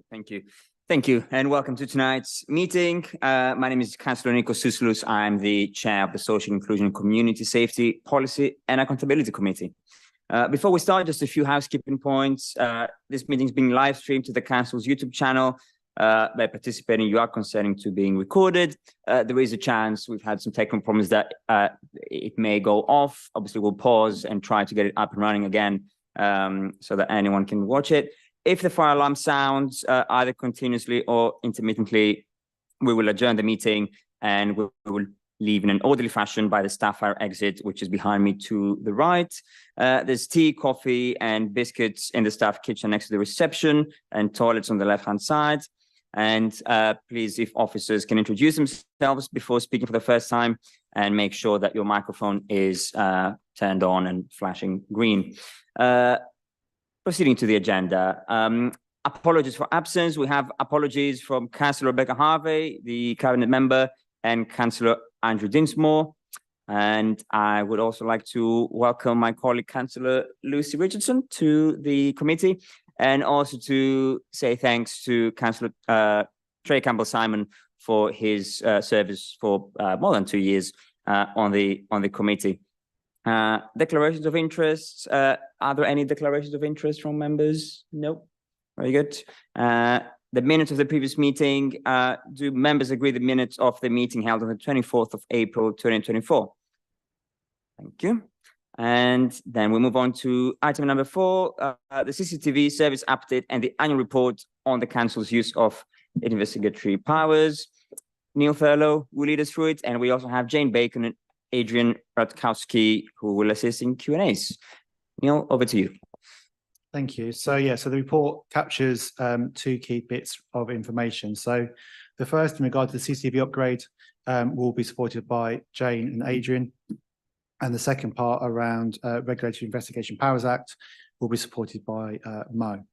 Thank you. Thank you, and welcome to tonight's meeting. My name is Councillor Nikos Souslous. I'm the chair of the Social Inclusion, Community Safety, Policy and Accountability Committee. Before we start, just a few housekeeping points. This meeting is being live streamed to the Council's YouTube channel. By participating, you are consenting to being recorded. There is a chance we've had some technical problems that it may go off. Obviously, we'll pause and try to get it up and running again so that anyone can watch it. If the fire alarm sounds either continuously or intermittently, we will adjourn the meeting and we will leave in an orderly fashion by the staff fire exit, which is behind me to the right. There's tea, coffee, and biscuits in the staff kitchen next to the reception, and toilets on the left-hand side. And please, if officers can introduce themselves before speaking for the first time, and make sure that your microphone is turned on and flashing green. Proceeding to the agenda, apologies for absence. We have apologies from Councillor Rebecca Harvey, the Cabinet Member, and Councillor Andrew Dinsmore. And I would also like to welcome my colleague, Councillor Lucy Richardson, to the committee, and also to say thanks to Councillor Trey Campbell-Simon for his service for more than 2 years on the committee. Declarations of interest. Are there any declarations of interest from members? No. Very good. The minutes of the previous meeting. Do members agree the minutes of the meeting held on the 24th of April, 2024? Thank you. And then we move on to item number 4, the CCTV service update and the annual report on the Council's use of investigatory powers. Neil Thurlow will lead us through it, and we also have Jane Bacon and Adrian Rutkowski, who will assist in Q&As. Neil, over to you. Thank you. So the report captures 2 key bits of information. So the first, in regard to the CCTV upgrade, will be supported by Jane and Adrian. And the second part around Regulatory Investigation Powers Act will be supported by Mo.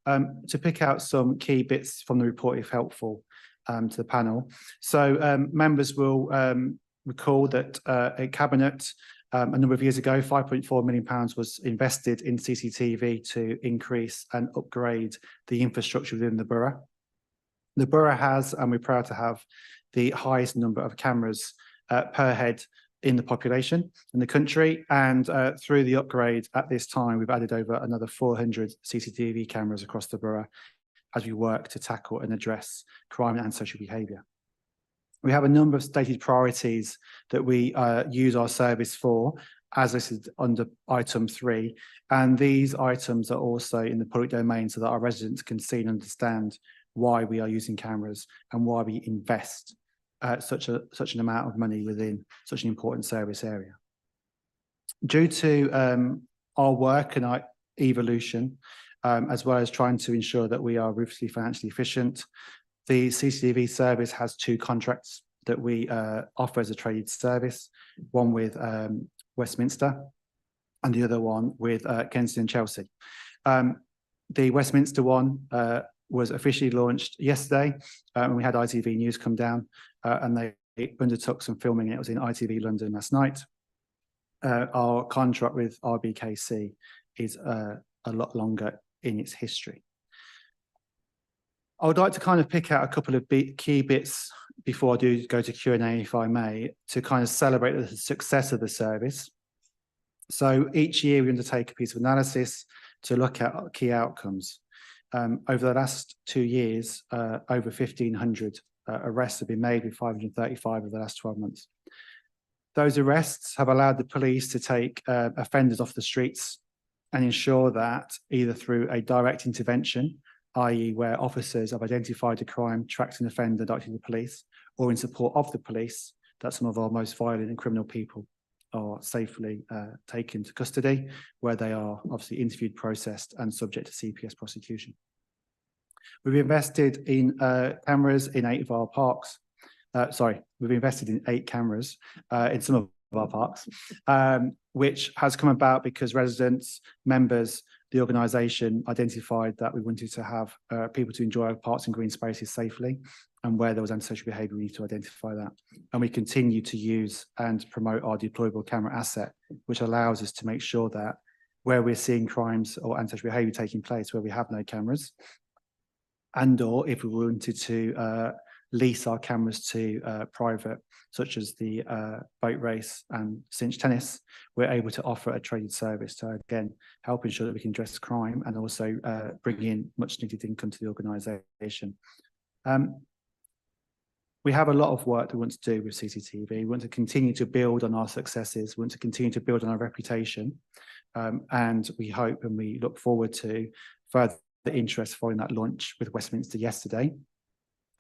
To pick out some key bits from the report, if helpful, to the panel. So members will recall that a Cabinet a number of years ago, £5.4 million was invested in CCTV to increase and upgrade the infrastructure within the borough. The borough has, and we're proud to have, the highest number of cameras per head in the population in the country. And through the upgrade at this time, we've added over another 400 CCTV cameras across the borough as we work to tackle and address crime and social behaviour. We have a number of stated priorities that we use our service for, as listed under item 3. And these items are also in the public domain so that our residents can see and understand why we are using cameras and why we invest such an amount of money within such an important service area. Due to our work and our evolution, as well as trying to ensure that we are ruthlessly financially efficient, the CCTV service has 2 contracts that we offer as a traded service, one with Westminster and the other one with Kensington and Chelsea. The Westminster one was officially launched yesterday, and we had ITV News come down and they undertook some filming. It was in ITV London last night. Our contract with RBKC is a lot longer in its history. I would like to kind of pick out a couple of key bits before I do go to Q&A, if I may, to kind of celebrate the success of the service. So each year we undertake a piece of analysis to look at key outcomes. Over the last 2 years, over 1,500 arrests have been made, with 535 over the last 12 months. Those arrests have allowed the police to take offenders off the streets and ensure that either through a direct intervention, i.e. where officers have identified a crime, tracked an offender, directed the police, or in support of the police, that some of our most violent and criminal people are safely taken to custody, where they are obviously interviewed, processed, and subject to CPS prosecution. We've invested in cameras in 8 of our parks. We've invested in 8 cameras in some of our parks, which has come about because residents, members, the organisation identified that we wanted to have people to enjoy our parks and green spaces safely, and where there was antisocial behaviour, we need to identify that. And we continue to use and promote our deployable camera asset, which allows us to make sure that where we're seeing crimes or antisocial behaviour taking place where we have no cameras, and or if we wanted to lease our cameras to private, such as the boat race and cinch tennis, we're able to offer a traded service to, again, help ensure that we can address crime and also bring in much needed income to the organisation. We have a lot of work that we want to do with CCTV. We want to continue to build on our successes. We want to continue to build on our reputation. And we hope and we look forward to further interest following that launch with Westminster yesterday,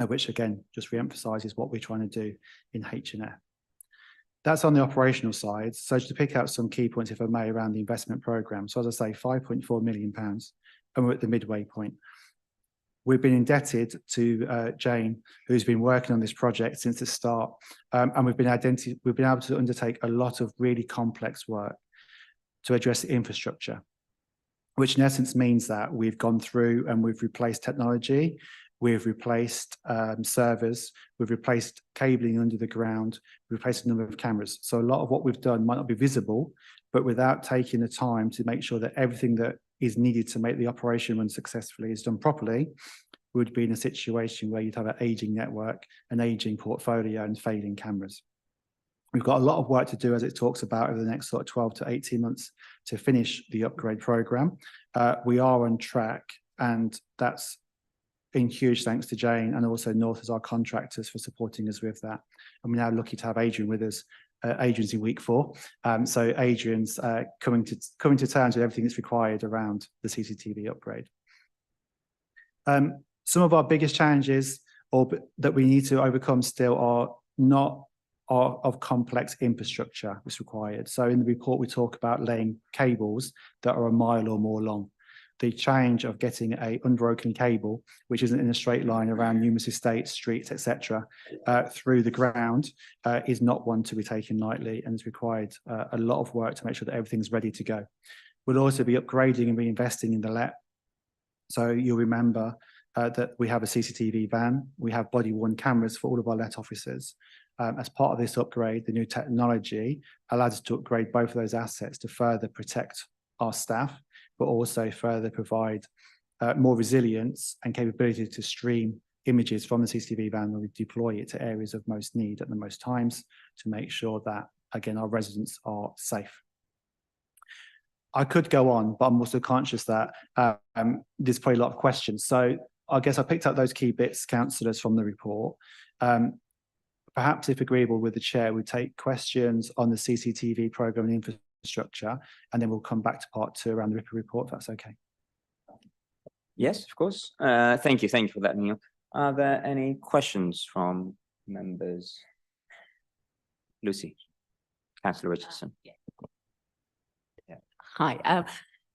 which again, just re-emphasises what we're trying to do in H&F. That's on the operational side. So just to pick out some key points, if I may, around the investment programme. So as I say, £5.4 million, and we're at the midway point. We've been indebted to Jane, who's been working on this project since the start, and we've been able to undertake a lot of really complex work to address the infrastructure, which in essence means that we've gone through and we've replaced technology, we've replaced servers, we've replaced cabling under the ground, we've replaced a number of cameras. So a lot of what we've done might not be visible, but without taking the time to make sure that everything that is needed to make the operation run successfully is done properly, we would be in a situation where you'd have an aging network, an aging portfolio and failing cameras. We've got a lot of work to do, as it talks about, over the next sort of 12 to 18 months to finish the upgrade programme. We are on track, and that's in huge thanks to Jane and also North as our contractors for supporting us with that. And we're now lucky to have Adrian with us. Adrian's in week 4. So Adrian's coming to terms with everything that's required around the CCTV upgrade. Some of our biggest challenges that we need to overcome still are of complex infrastructure that's required. So in the report, we talk about laying cables that are a mile or more long. The challenge of getting a unbroken cable, which isn't in a straight line around numerous estates, streets, etc., through the ground, is not one to be taken lightly, and it's required a lot of work to make sure that everything's ready to go. We'll also be upgrading and reinvesting in the LET. So you'll remember that we have a CCTV van, we have body-worn cameras for all of our LET officers. As part of this upgrade, the new technology allows us to upgrade both of those assets to further protect our staff, but also further provide more resilience and capability to stream images from the CCTV van when we deploy it to areas of most need at the most times to make sure that, again, our residents are safe. I could go on, but I'm also conscious that there's probably a lot of questions. So I guess I picked up those key bits, councillors, from the report. Perhaps, if agreeable with the chair, we take questions on the CCTV programme and infrastructure, and then we'll come back to part 2 around the RIPA report, if that's okay. Yes, of course. Thank you for that, Neil. Are there any questions from members? Lucy, Councillor Richardson. Yeah. Hi.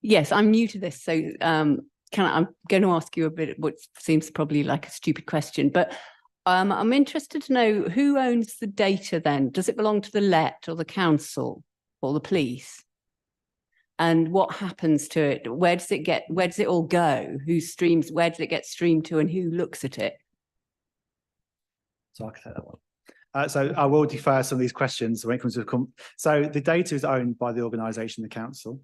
Yes, I'm new to this, so I'm going to ask you a bit what seems probably like a stupid question, but I'm interested to know who owns the data then? Does it belong to the LET or the council or the police? And what happens to it? Where does it all go? Who streams? Where does it get streamed to, and who looks at it? So I can take that one. So I will defer some of these questions when it comes to so the data is owned by the organisation, the council.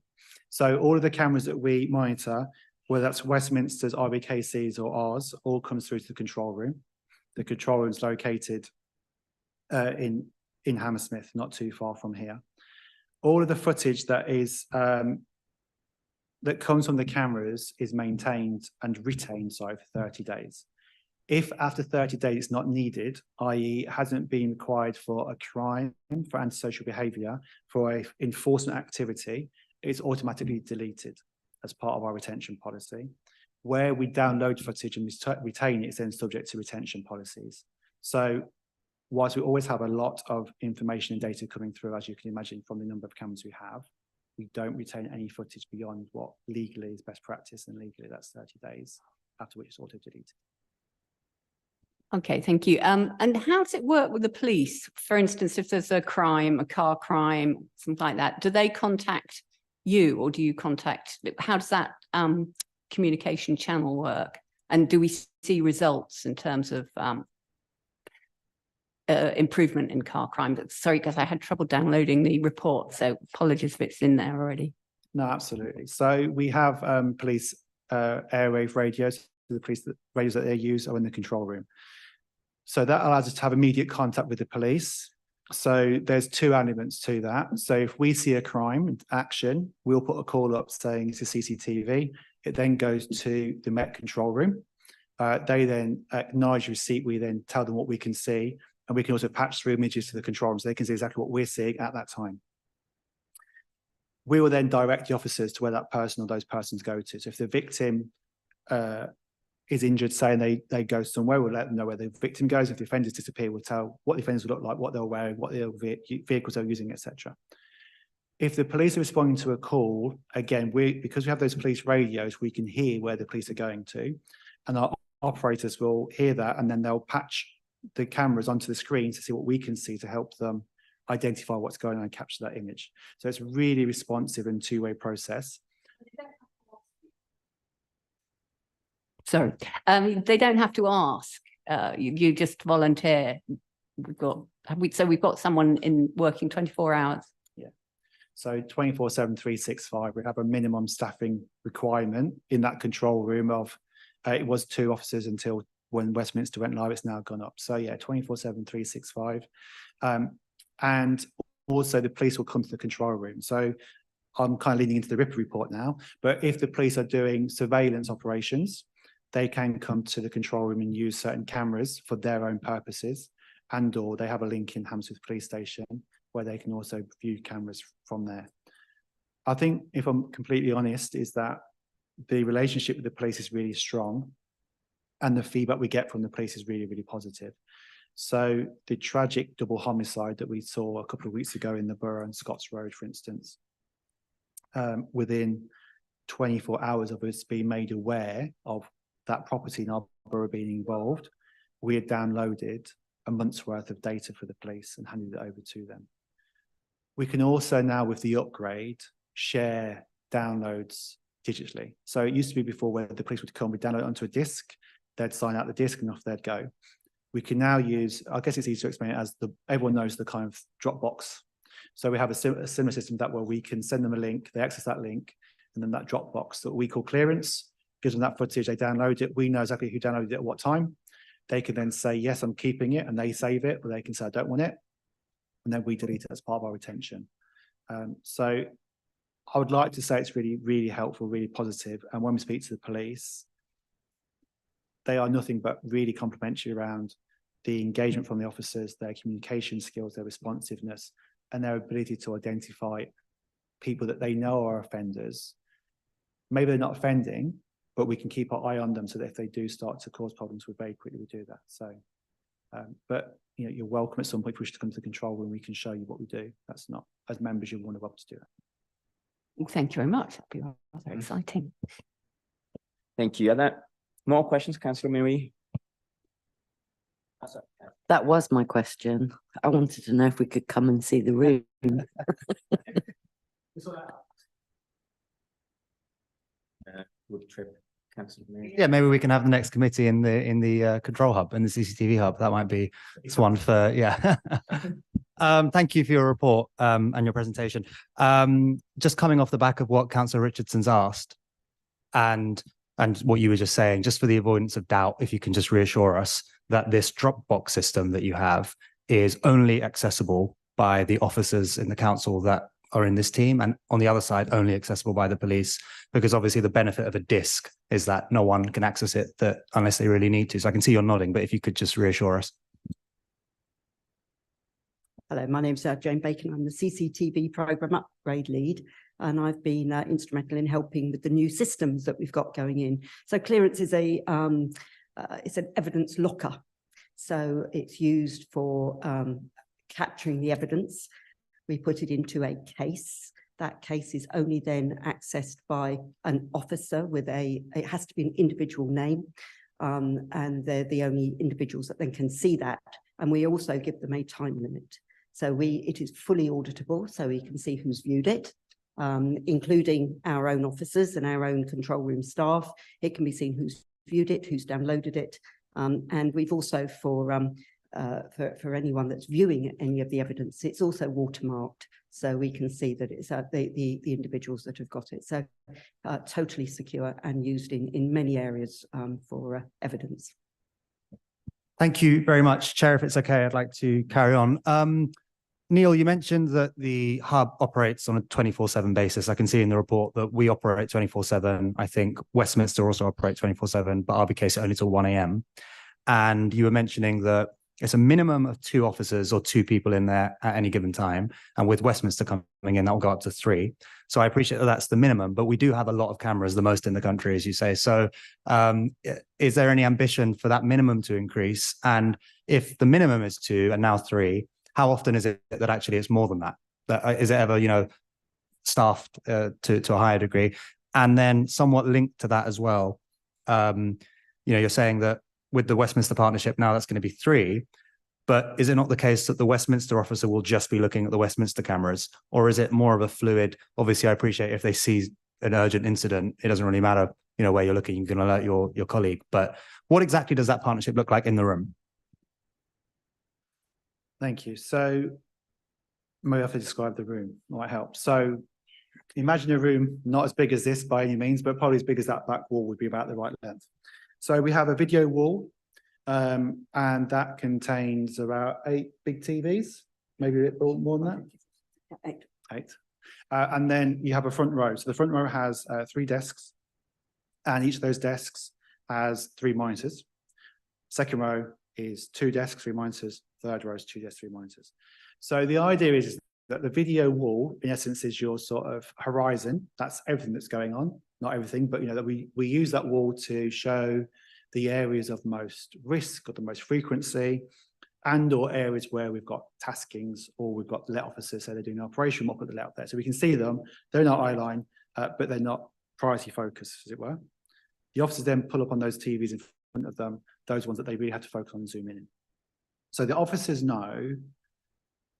So all of the cameras that we monitor, whether that's Westminster's, RBKC's or ours, all comes through to the control room. The control room is located in Hammersmith, not too far from here. All of the footage that is that comes from the cameras is maintained and retained, for 30 days. If after 30 days it's not needed, i.e. hasn't been required for a crime, for antisocial behaviour, for an enforcement activity, it's automatically deleted as part of our retention policy. Where we download footage and retain it is then subject to retention policies. So whilst we always have a lot of information and data coming through, as you can imagine from the number of cameras we have, we don't retain any footage beyond what legally is best practice, and legally that's 30 days, after which it's auto-deleted. Okay, thank you. And how does it work with the police? For instance, if there's a crime, a car crime, something like that, do they contact you, or do you contact, how does that communication channel work? And do we see results in terms of improvement in car crime? Sorry, because I had trouble downloading the report, so apologies if it's in there already. No, absolutely. So we have police airwave radios. of the police radios that they use are in the control room. So that allows us to have immediate contact with the police. So there's two elements to that. So if we see a crime action, we'll put a call up saying it's a CCTV. It then goes to the Met control room. They then acknowledge receipt. We then tell them what we can see, and we can also patch through images to the control room so they can see exactly what we're seeing at that time. We will then direct the officers to where that person or those persons go to. So if the victim is injured, say, and they go somewhere, we'll let them know where the victim goes. If the offenders disappear, we'll tell what the offenders look like, what they're wearing, what their vehicles they're using, etc. If the police are responding to a call, again, because we have those police radios, we can hear where the police are going to, and our operators will hear that, and then they'll patch the cameras onto the screen to see what we can see to help them identify what's going on and capture that image. So it's a really responsive and two-way process. Sorry, they don't have to ask. You just volunteer. We've got someone working 24 hours. Yeah. So 24/7, 365. We have a minimum staffing requirement in that control room of it was 2 officers until when Westminster went live. It's now gone up. So yeah, 24/7, 365. And also the police will come to the control room. So I'm kind of leaning into the Ripper report now, but if the police are doing surveillance operations, they can come to the control room and use certain cameras for their own purposes, and or they have a link in Hammersmith police station where they can also view cameras from there. I think, if I'm completely honest, is that the relationship with the police is really strong, and the feedback we get from the police is really, really positive. So the tragic double homicide that we saw a couple of weeks ago in the Borough and Scots Road, for instance, within 24 hours of us being made aware of that property in our borough being involved, we had downloaded a month's worth of data for the police and handed it over to them. We can also now, with the upgrade, share downloads digitally. So it used to be before where the police would come, we'd download it onto a disk, they'd sign out the disk and off they'd go. We can now use, I guess it's easy to explain it as everyone knows the kind of Dropbox. So we have a similar system that where we can send them a link, they access that link, and then that Dropbox that we call clearance gives them that footage, they download it, we know exactly who downloaded it at what time. They can then say, yes, I'm keeping it, and they save it, or they can say, I don't want it. And then we delete it as part of our retention. So I would like to say it's really, really helpful, really positive. And when we speak to the police, they are nothing but really complimentary around the engagement from the officers, their communication skills, their responsiveness, and their ability to identify people that they know are offenders. Maybe they're not offending, but we can keep our eye on them so that if they do start to cause problems, we very quickly do that. So, but you know, you're welcome at some point if you wish to come to the control room, we can show you what we do. That's not, as members, you're more than welcome to do that. Well, thank you very much. That'd be rather exciting. Thank you. Are there more questions, Councillor Marie? That was my question. I wanted to know if we could come and see the room. Wood trip, Councillor Marie. Yeah, maybe we can have the next committee in the control hub, in the CCTV hub. That might be one for, yeah. Thank you for your report and your presentation. Just coming off the back of what Councillor Richardson's asked and what you were just saying, just for the avoidance of doubt, if you can just reassure us that this Dropbox system that you have is only accessible by the officers in the council that are in this team, and on the other side, only accessible by the police, because obviously the benefit of a disk is that no one can access it unless they really need to. So I can see you're nodding, but if you could just reassure us. Hello, my name's Jane Bacon. I'm the CCTV programme upgrade lead, and I've been instrumental in helping with the new systems that we've got going in. So clearance is it's an evidence locker. So it's used for capturing the evidence. We put it into a case. That case is only then accessed by an officer with it has to be an individual name, and they're the only individuals that then can see that. And we also give them a time limit. So it is fully auditable, so we can see who's viewed it, including our own officers and our own control room staff. It can be seen who's viewed it, who's downloaded it. And we've also, for anyone that's viewing any of the evidence, it's also watermarked. so we can see that it's the individuals that have got it. So totally secure and used in many areas for evidence. Thank you very much, Chair. If it's okay, I'd like to carry on. Neil, you mentioned that the hub operates on a 24/7 basis. I can see in the report that we operate 24/7. I think Westminster also operates 24/7, but RBK's only till 1 a.m. And you were mentioning that it's a minimum of 2 officers or 2 people in there at any given time. And with Westminster coming in, that will go up to 3. So I appreciate that that's the minimum, but we do have a lot of cameras, the most in the country, as you say. So is there any ambition for that minimum to increase? And if the minimum is 2 and now 3, how often is it that actually it's more than that? Is it ever, staffed to a higher degree? And then somewhat linked to that as well, you're saying that with the Westminster partnership now that's going to be 3, but is it not the case that the Westminster officer will just be looking at the Westminster cameras, or is it more of a fluid? Obviously, I appreciate if they see an urgent incident, it doesn't really matter, where you're looking, you can alert your colleague. But what exactly does that partnership look like in the room? Thank you. So maybe I have to describe the room, might help. So imagine a room not as big as this by any means, but probably as big as that back wall would be about the right length. So we have a video wall, and that contains about 8 big TVs, maybe a bit more than that. 8. And then you have a front row. So the front row has 3 desks, and each of those desks has 3 monitors. Second row is 2 desks, 3 monitors. Third row is 2 desks, 3 monitors. So the idea is that the video wall, in essence, is your sort of horizon. That's everything that's going on. Not everything, but that we use that wall to show the areas of most risk or the most frequency, and or areas where we've got taskings or we've got let officers, so they're doing an operation, we'll put the let up there. So we can see them, they're in our eye line, but they're not priority focus, as it were. The officers then pull up on those TVs in front of them, those ones that they really have to focus on and zoom in. So the officers know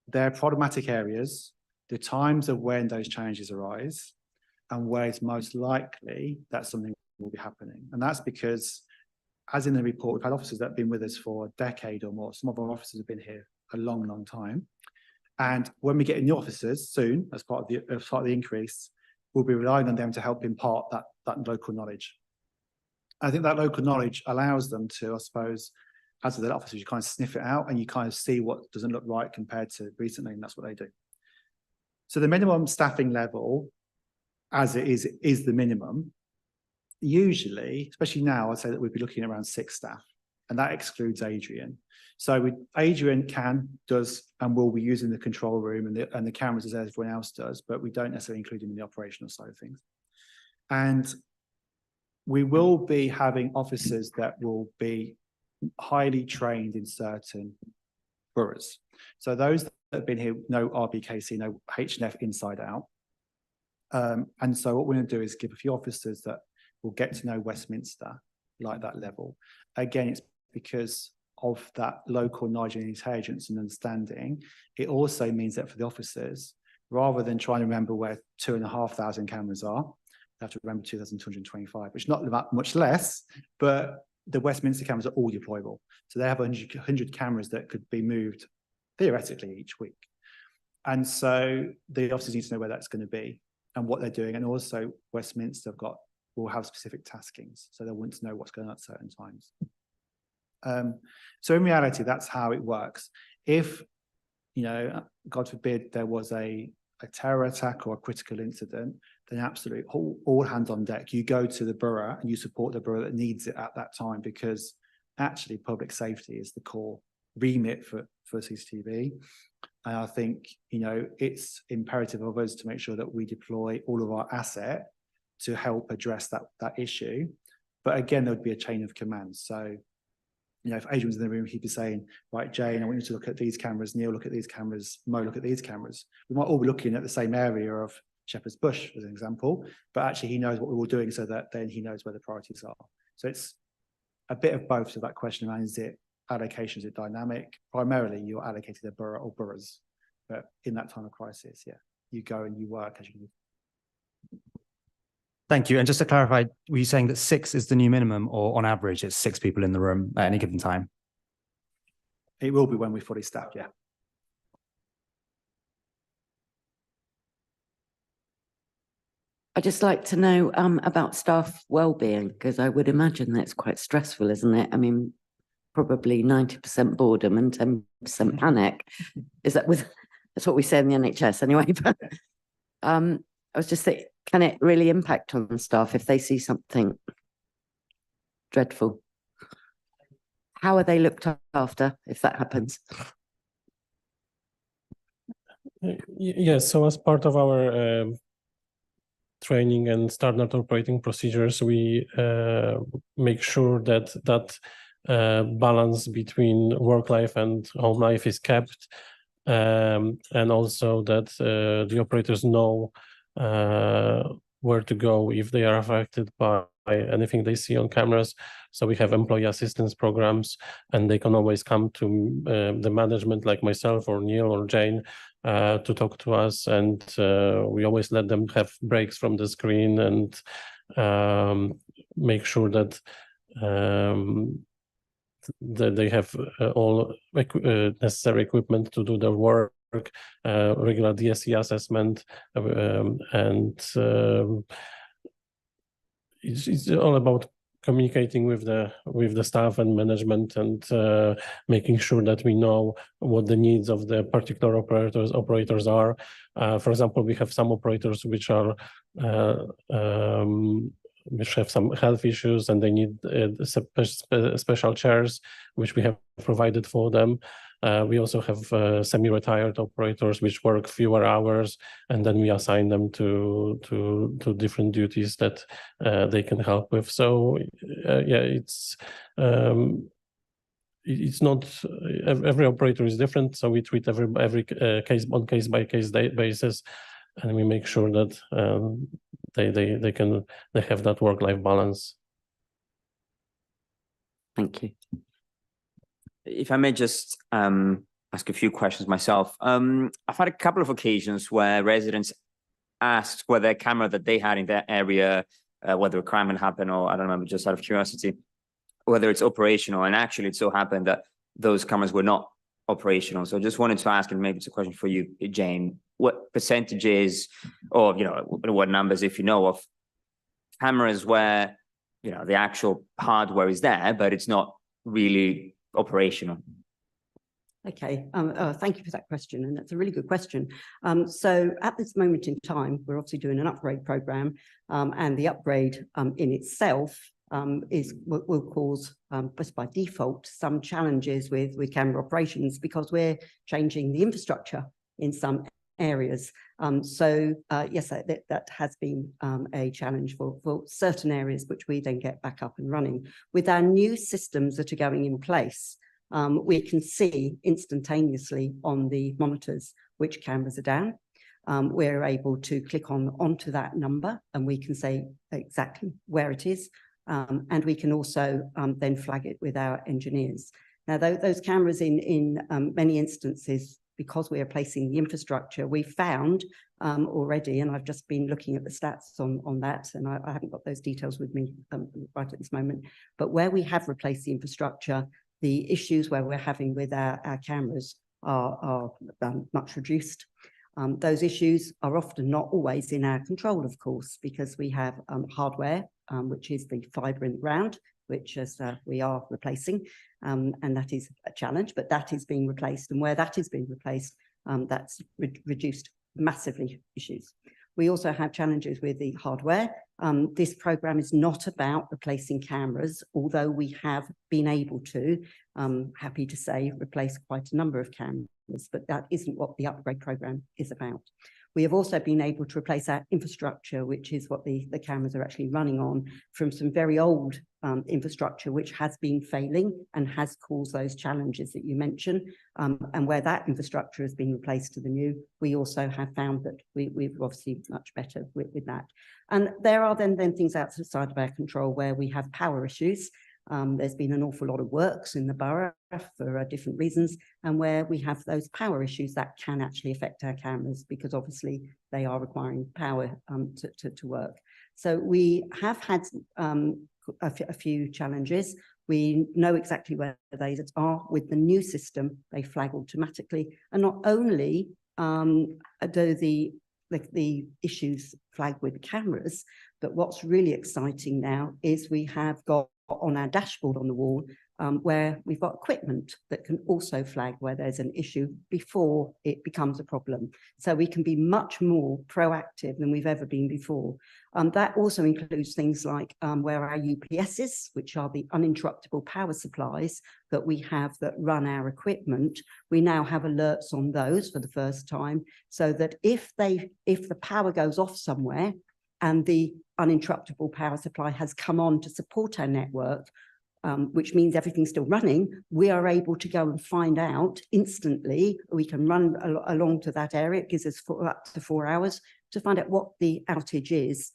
their problematic areas, the times of when those challenges arise, and where it's most likely that something will be happening. And that's because, as in the report, we've had officers that have been with us for a decade or more. Some of our officers have been here a long, long time. And when we get new officers soon, as part of the increase, we'll be relying on them to help impart that local knowledge. I think that local knowledge allows them to, I suppose, as the officers, you kind of sniff it out and you kind of see what doesn't look right compared to recently, and that's what they do. So the minimum staffing level, as it is the minimum. Usually, especially now, I'd say that we'd be looking at around 6 staff, and that excludes Adrian. So Adrian does and will be using the control room and the cameras as everyone else does, but we don't necessarily include him in the operational side of things. And we will be having officers that will be highly trained in certain boroughs. So those that have been here know RBKC, know H&F inside out. And so what we're going to do is give a few officers that will get to know Westminster like that level. Again, it's because of that local knowledge and intelligence and understanding. It also means that for the officers, rather than trying to remember where 2,500 cameras are, they have to remember 2,225, which is not that much less, but the Westminster cameras are all deployable. So they have 100 cameras that could be moved theoretically each week. And so the officers need to know where that's going to be and what they're doing. And also Westminster will have specific taskings, so they'll want to know what's going on at certain times. So in reality, that's how it works. If, God forbid, there was a terror attack or a critical incident, then absolutely all hands on deck. You go to the borough and you support the borough that needs it at that time, because actually public safety is the core remit for CCTV. And I think, it's imperative of us to make sure that we deploy all of our asset to help address that issue. But again, there would be a chain of command. So, if Adrian was in the room, he'd be saying, right, Jane, I want you to look at these cameras, Neil, look at these cameras, Mo, look at these cameras. We might all be looking at the same area of Shepherd's Bush, as an example, but actually he knows what we're all doing, so that then he knows where the priorities are. So it's a bit of both to that question around, is it allocation, is it dynamic? Primarily, you're allocated a borough or boroughs, but in that time of crisis, yeah, you go and you work as you need. Thank you. And just to clarify, were you saying that 6 is the new minimum, or on average it's 6 people in the room at any given time? It will be when we're fully staffed, yeah. I'd just like to know about staff well-being, because I would imagine that's quite stressful, isn't it? I mean, probably 90% boredom and 10% panic. Is that with, that's what we say in the NHS anyway, but I was just thinking, can it really impact on staff if they see something dreadful? How are they looked after if that happens? Yes, so as part of our training and standard operating procedures, we make sure that balance between work life and home life is kept, and also that the operators know where to go if they are affected by anything they see on cameras. So we have employee assistance programs, and they can always come to the management, like myself or Neil or Jane, to talk to us, and we always let them have breaks from the screen and make sure that they have all necessary equipment to do their work, regular DSE assessment, and it's all about communicating with the staff and management, and making sure that we know what the needs of the particular operators are. For example, we have some operators which are which have some health issues, and they need special chairs, which we have provided for them. We also have semi-retired operators which work fewer hours, and then we assign them to different duties that they can help with. So yeah, it's not every operator is different, so we treat every case on case-by-case basis, and we make sure that they have that work-life balance. Thank you. If I may just ask a few questions myself. I've had a couple of occasions where residents asked whether a camera that they had in their area, whether a crime had happened, or I don't remember, just out of curiosity, whether it's operational. And actually it so happened that those cameras were not operational. So I just wanted to ask, and maybe it's a question for you, Jane, what percentages, or what numbers, if you know, of cameras where the actual hardware is there, but it's not really operational? Okay, thank you for that question, and that's a really good question. So at this moment in time, we're obviously doing an upgrade program, and the upgrade in itself will cause, just by default, some challenges with camera operations, because we're changing the infrastructure in some areas. Yes, that has been a challenge for certain areas, which we then get back up and running. With our new systems that are going in place, we can see instantaneously on the monitors which cameras are down. We're able to click onto that number, and we can say exactly where it is, and we can also then flag it with our engineers. Now, those cameras in many instances, because we are placing the infrastructure, we found already, and I've just been looking at the stats on that, and I haven't got those details with me right at this moment, but where we have replaced the infrastructure, the issues where we're having with our cameras are much reduced. Those issues are often not always in our control, of course, because we have hardware, which is the fibre in the ground, which we are replacing, and that is a challenge, but that is being replaced, and where that is being replaced, that's reduced massively issues. We also have challenges with the hardware. This programme is not about replacing cameras, although we have been able to, happy to say, replace quite a number of cameras, but that isn't what the upgrade programme is about. We have also been able to replace our infrastructure, which is what the cameras are actually running on, from some very old infrastructure, which has been failing and has caused those challenges that you mentioned. And where that infrastructure has been replaced to the new, we also have found that we've obviously much better with that. And there are then things outside of our control where we have power issues. There's been an awful lot of works in the borough for different reasons, and where we have those power issues that can actually affect our cameras, because obviously they are requiring power to work. So we have had a few challenges. We know exactly where they are. With the new system, they flag automatically, and not only do the the issues flagged with cameras. But what's really exciting now is we have got on our dashboard on the wall where we've got equipment that can also flag where there's an issue before it becomes a problem. So we can be much more proactive than we've ever been before. That also includes things like where our UPSs, which are the uninterruptible power supplies that we have that run our equipment, we now have alerts on those for the first time, so that if the power goes off somewhere and the uninterruptible power supply has come on to support our network, which means everything's still running, we are able to go and find out instantly. We can run along to that area. It gives us up to 4 hours to find out what the outage is,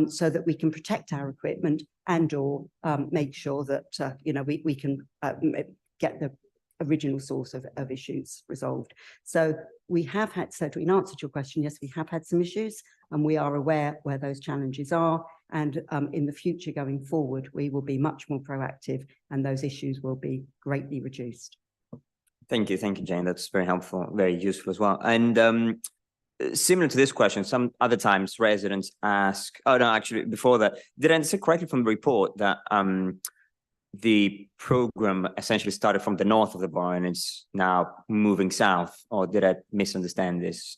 so that we can protect our equipment and or make sure that we can get the original source of issues resolved. So we have had, so in answer to your question, yes, we have had some issues and we are aware where those challenges are. And in the future going forward, we will be much more proactive and those issues will be greatly reduced. Thank you, Jane. That's very helpful, very useful as well. And similar to this question, some other times residents ask, oh no, actually before that, did I understand correctly from the report that the program essentially started from the north of the borough and it's now moving south, or did I misunderstand this?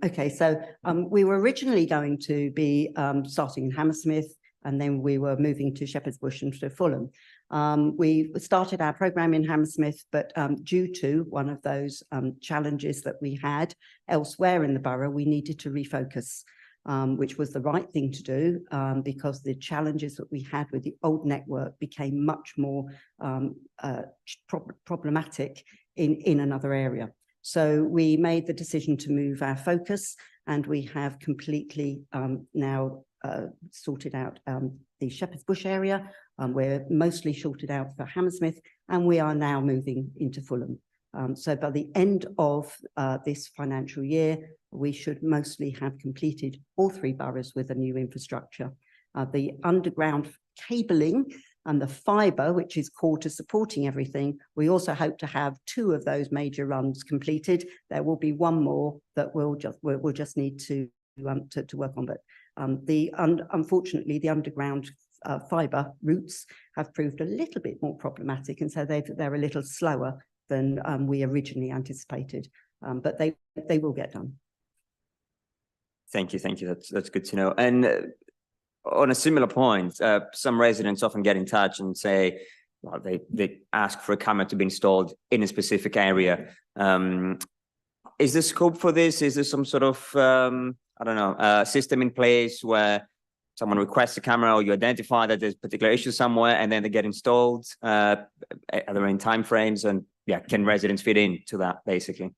Okay, so we were originally going to be starting in Hammersmith, and then we were moving to Shepherd's Bush and to Fulham. We started our program in Hammersmith, but due to one of those challenges that we had elsewhere in the borough, we needed to refocus, which was the right thing to do, because the challenges that we had with the old network became much more problematic in another area. So we made the decision to move our focus, and we have completely now sorted out the Shepherd's Bush area. We're mostly sorted out for Hammersmith, and we are now moving into Fulham. So by the end of this financial year, we should mostly have completed all 3 boroughs with a new infrastructure. The underground cabling and the fibre, which is core to supporting everything, we also hope to have 2 of those major runs completed. There will be 1 more that we'll just need to work on. But unfortunately, the underground fibre routes have proved a little bit more problematic, and so they're a little slower than we originally anticipated. But they will get done. Thank you. That's good to know. And on a similar point, some residents often get in touch and say, well, they ask for a camera to be installed in a specific area. Is there scope for this? Is there some sort of, system in place where someone requests a camera, or you identify that there's a particular issue somewhere and then they get installed? Are there any timeframes? And yeah, can residents fit into that basically?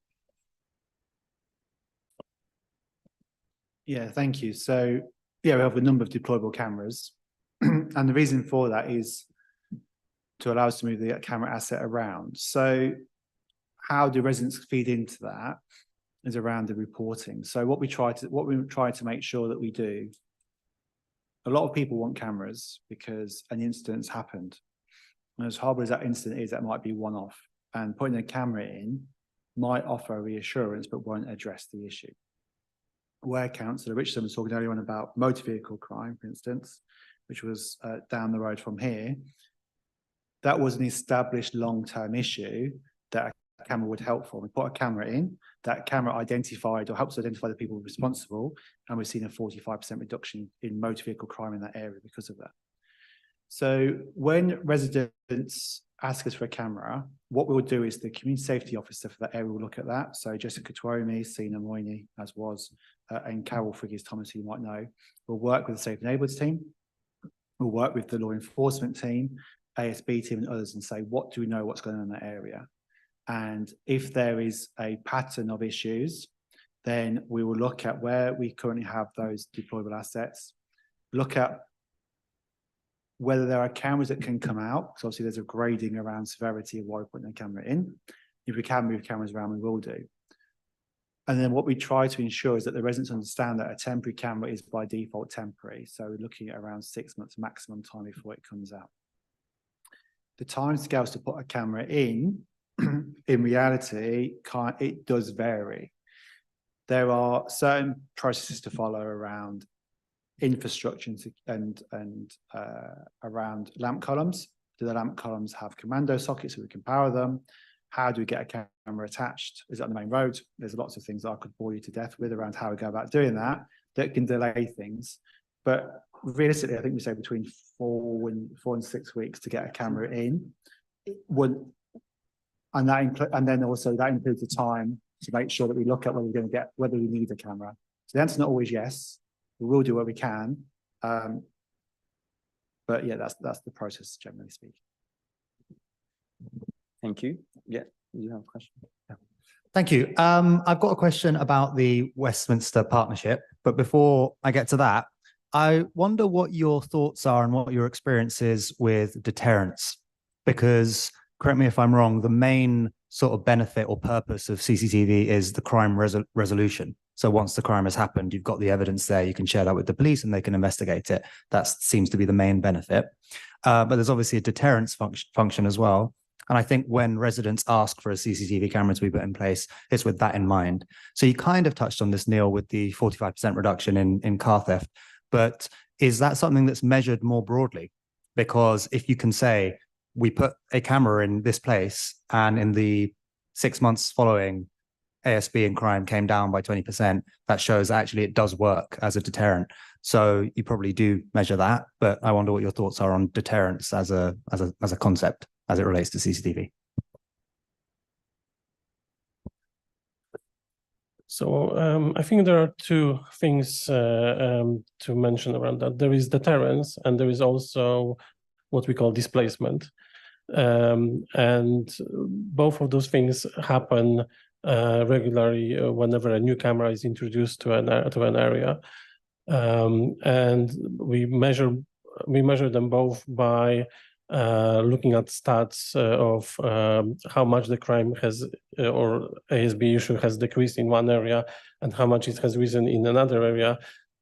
Yeah, thank you. So yeah, we have a number of deployable cameras. And the reason for that is to allow us to move the camera asset around. So how do residents feed into that is around the reporting. So what we try to make sure that we do, a lot of people want cameras because an incident's happened. And as horrible as that incident is, that might be one-off. And putting a camera in might offer reassurance, but won't address the issue. Where Councillor Richardson was talking earlier on about motor vehicle crime, for instance, which was down the road from here, that was an established long-term issue that a camera would help for. We put a camera in, that camera identified or helps identify the people responsible, and we've seen a 45% reduction in motor vehicle crime in that area because of that. So when residents ask us for a camera, what we'll do is the community safety officer for that area will look at that. So Jessica Tuomi, Sina Moyni, as was, and Carol Friggis-Thomas, who you might know, will work with the Safe Neighbourhoods team. We'll work with the law enforcement team, ASB team and others, and say, what do we know what's going on in that area? And if there is a pattern of issues, then we will look at where we currently have those deployable assets, look at whether there are cameras that can come out, because obviously there's a grading around severity of why we're putting a camera in. If we can move cameras around, we will do. And then what we try to ensure is that the residents understand that a temporary camera is by default temporary. So we're looking at around 6 months maximum time before it comes out. The timescales to put a camera in reality, it does vary. There are certain processes to follow around infrastructure and around lamp columns. Do the lamp columns have commando sockets so we can power them? How do we get a camera attached? Is it on the main road? There's lots of things that I could bore you to death with around how we go about doing that can delay things. But realistically, I think we say between 4 and 6 weeks to get a camera in. And then also that includes the time to make sure that we look at whether we need a camera. So the answer's not always yes. We will do what we can. But yeah, that's the process, generally speaking. Thank you. Yeah, you have a question? Yeah. Thank you. I've got a question about the Westminster partnership, but before I get to that, I wonder what your thoughts are and what your experience is with deterrence, because correct me if I'm wrong, the main sort of benefit or purpose of CCTV is the crime resolution. So once the crime has happened, you've got the evidence there, you can share that with the police and they can investigate it. That seems to be the main benefit. But there's obviously a deterrence function as well. And I think when residents ask for a CCTV camera to be put in place, it's with that in mind. So you kind of touched on this, Neil, with the 45% reduction in car theft. But is that something that's measured more broadly? Because if you can say, we put a camera in this place and in the 6 months following, ASB and crime came down by 20%, that shows actually it does work as a deterrent. So you probably do measure that, but I wonder what your thoughts are on deterrence as a concept as it relates to CCTV. So I think there are two things to mention around that. There is deterrence and there is also what we call displacement. And both of those things happen regularly whenever a new camera is introduced to an area. And we measure them both by looking at stats of how much the crime has or ASB issue has decreased in one area and how much it has risen in another area,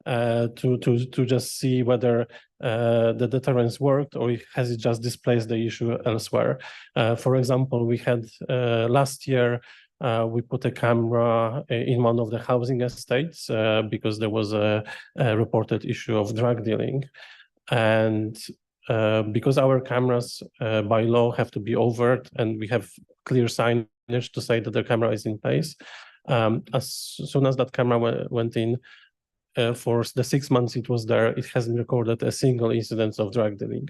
to just see whether the deterrence worked or has it just displaced the issue elsewhere. For example, we had last year we put a camera in one of the housing estates because there was a reported issue of drug dealing, and because our cameras by law have to be overt and we have clear signage to say that the camera is in place. As soon as that camera went in, for the 6 months it was there, it hasn't recorded a single incident of drug dealing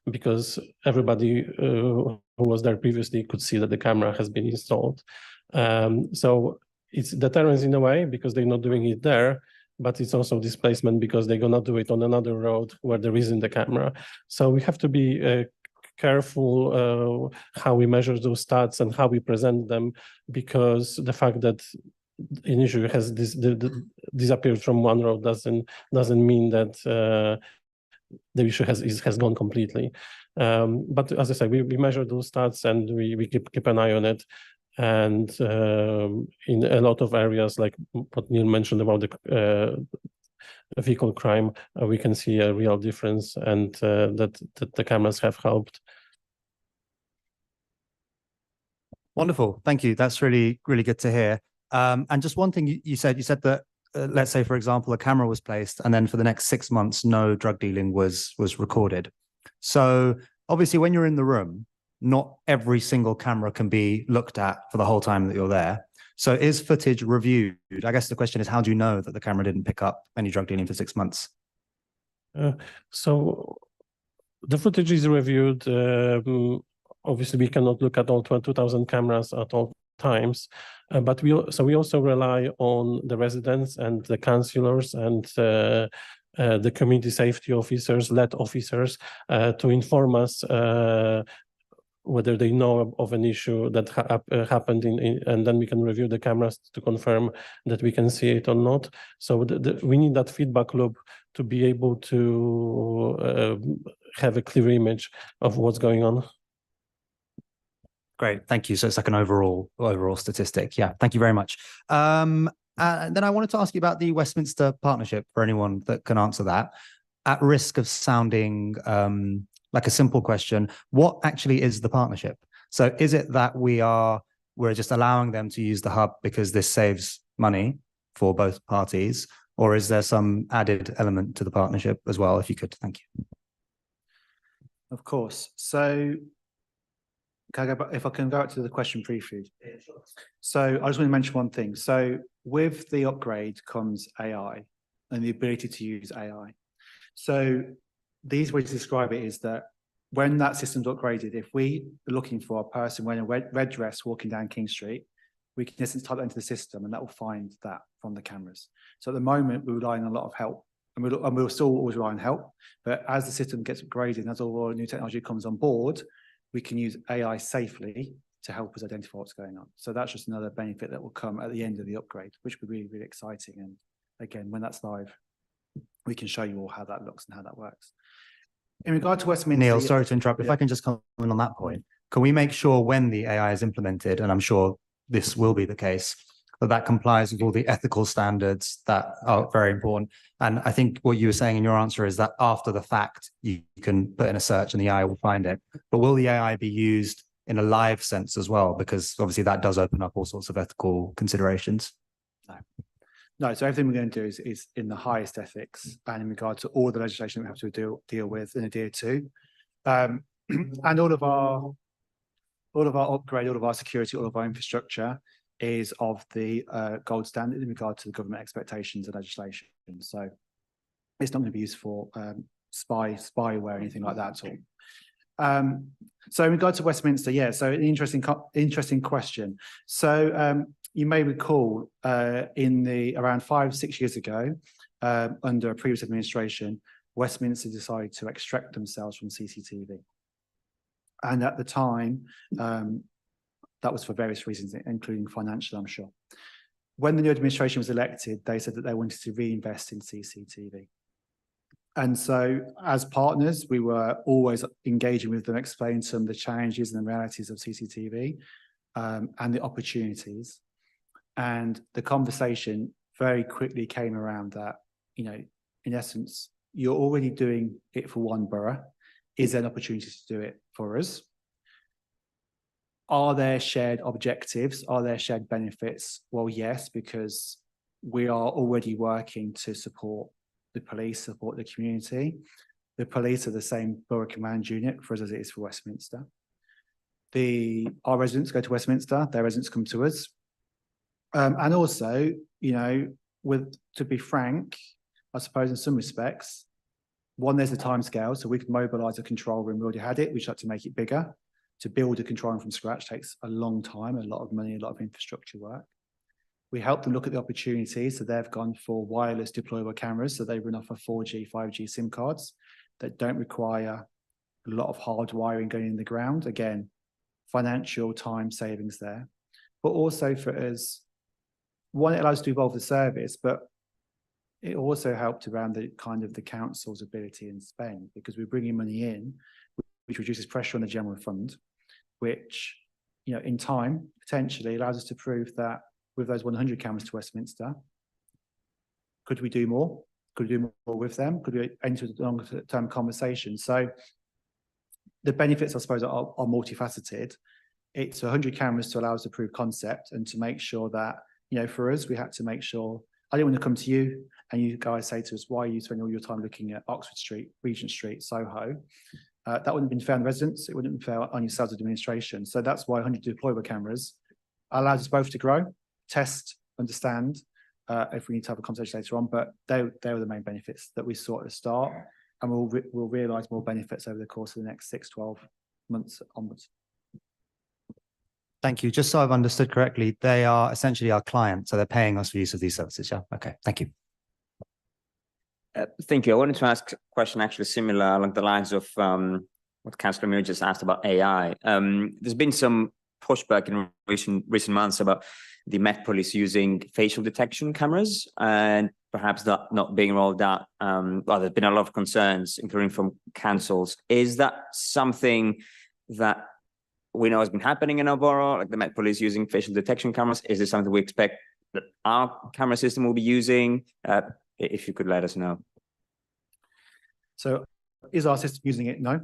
because everybody who was there previously could see that the camera has been installed. So it's deterrence in a way because they're not doing it there, but it's also displacement because they're gonna do it on another road where there isn't the camera. So we have to be careful how we measure those stats and how we present them, because the fact that an issue has disappeared from one road doesn't mean that the issue has gone completely. But as I said, we measure those stats and we keep an eye on it. And in a lot of areas, like what Neil mentioned about the vehicle crime, we can see a real difference, and that the cameras have helped. Wonderful, thank you. That's really good to hear. And just one thing you said that let's say, for example, a camera was placed, and then for the next 6 months, no drug dealing was recorded. So obviously, when you're in the room, not every single camera can be looked at for the whole time that you're there. So is footage reviewed? I guess the question is, how do you know that the camera didn't pick up any drug dealing for 6 months? So the footage is reviewed. Obviously, we cannot look at all 22,000 cameras at all times, but we also rely on the residents and the councillors and the community safety officers, lead officers, to inform us whether they know of an issue that happened and then we can review the cameras to confirm that we can see it or not. So we need that feedback loop to be able to have a clear image of what's going on. Great, thank you. So it's like an overall statistic. Yeah, thank you very much. And then I wanted to ask you about the Westminster partnership, for anyone that can answer that. At risk of sounding like a simple question, what actually is the partnership? So is it that we're just allowing them to use the hub because this saves money for both parties, or is there some added element to the partnership as well? If you could, thank you. Of course. So can I go back, if I can go back to the question briefly. So I just want to mention one thing. So with the upgrade comes AI and the ability to use AI. So the easy way to describe it is that when that system's upgraded, if we are looking for a person wearing a red dress walking down King Street, we can just type that into the system and that will find that from the cameras. So at the moment, we're relying on a lot of help, and we'll still always rely on help. But as the system gets upgraded and as all our new technology comes on board, we can use AI safely to help us identify what's going on. So that's just another benefit that will come at the end of the upgrade, which will be really, really exciting. And again, when that's live, we can show you all how that looks and how that works. In regard to Westminster... Neil, sorry to interrupt. If I can just comment on that point, can we make sure when the AI is implemented, and I'm sure this will be the case, that complies with all the ethical standards that are very important? And I think what you were saying in your answer is that after the fact, you can put in a search and the AI will find it. But will the AI be used in a live sense as well? Because obviously that does open up all sorts of ethical considerations. No, so everything we're going to do is in the highest ethics and in regard to all the legislation we have to deal with and adhere to. And all of our upgrade, all of our security, all of our infrastructure is of the gold standard in regard to the government expectations and legislation. So it's not going to be used for spyware or anything like that at all. So in regard to Westminster, yeah, so an interesting question. So you may recall around 5-6 years ago, under a previous administration, Westminster decided to extract themselves from CCTV. And at the time, that was for various reasons, including financial, I'm sure. When the new administration was elected, they said that they wanted to reinvest in CCTV. And so as partners, we were always engaging with them, explaining to them the challenges and the realities of CCTV and the opportunities. And the conversation very quickly came around that, you know, in essence, you're already doing it for one borough. Is there an opportunity to do it for us? Are there shared objectives? Are there shared benefits? Well, yes, because we are already working to support the police, support the community. The police are the same borough command unit for us as it is for Westminster. Our residents go to Westminster, their residents come to us. And also, you know, to be frank, I suppose in some respects, one, there's a timescale, so we can mobilise a control room. We already had it, we just had to make it bigger. To build a control room from scratch takes a long time, a lot of money, a lot of infrastructure work. We help them look at the opportunities, so they've gone for wireless deployable cameras, so they run off of 4G, 5G SIM cards that don't require a lot of hard wiring going in the ground. Again, financial time savings there. But also for us, one, it allows us to evolve the service, but it also helped around the kind of the council's ability and spend, because we're bringing money in, which reduces pressure on the general fund, which, you know, in time, potentially allows us to prove that with those 100 cameras to Westminster, could we do more? Could we do more with them? Could we enter a longer-term conversation? So the benefits, I suppose, are multifaceted. It's 100 cameras to allow us to prove concept and to make sure that, you know, for us, we had to make sure, I didn't want to come to you and you guys say to us, why are you spending all your time looking at Oxford Street, Regent Street, Soho? That wouldn't have been fair on the residents. It wouldn't have been fair on yourselves as administration. So that's why 100 deployable cameras allows us both to grow, test, understand, if we need to have a conversation later on, but they were the main benefits that we saw at the start, and we'll realise more benefits over the course of the next 6-12 months onwards. Thank you. Just so I've understood correctly, they are essentially our clients, so they're paying us for use of these services, yeah? Okay, thank you. Thank you. I wanted to ask a question actually similar along the lines of what Councillor Muir just asked about AI. There's been some pushback in recent months about the Met Police using facial detection cameras and perhaps that not being rolled out. Well, there's been a lot of concerns, including from councils. Is that something that we know has been happening in our borough, like the Met Police using facial detection cameras? Is this something we expect that our camera system will be using? If you could let us know. So is our system using it? No.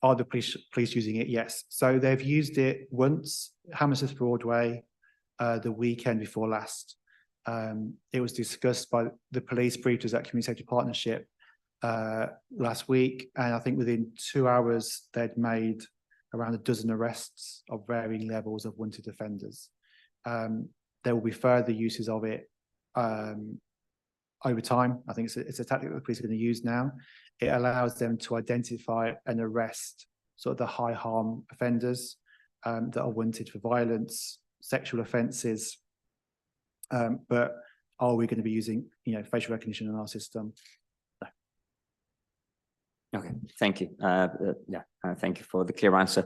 Are the police using it? Yes. So they've used it once, Hammersmith Broadway, the weekend before last. It was discussed by the police, briefed us at Community Safety Partnership last week, and I think within 2 hours they'd made around a dozen arrests of varying levels of wanted offenders. There will be further uses of it over time. I think it's a tactic that the police are going to use now. It allows them to identify and arrest sort of the high harm offenders that are wanted for violence, sexual offences. But are we going to be using, facial recognition in our system? No. Okay, thank you. Thank you for the clear answer.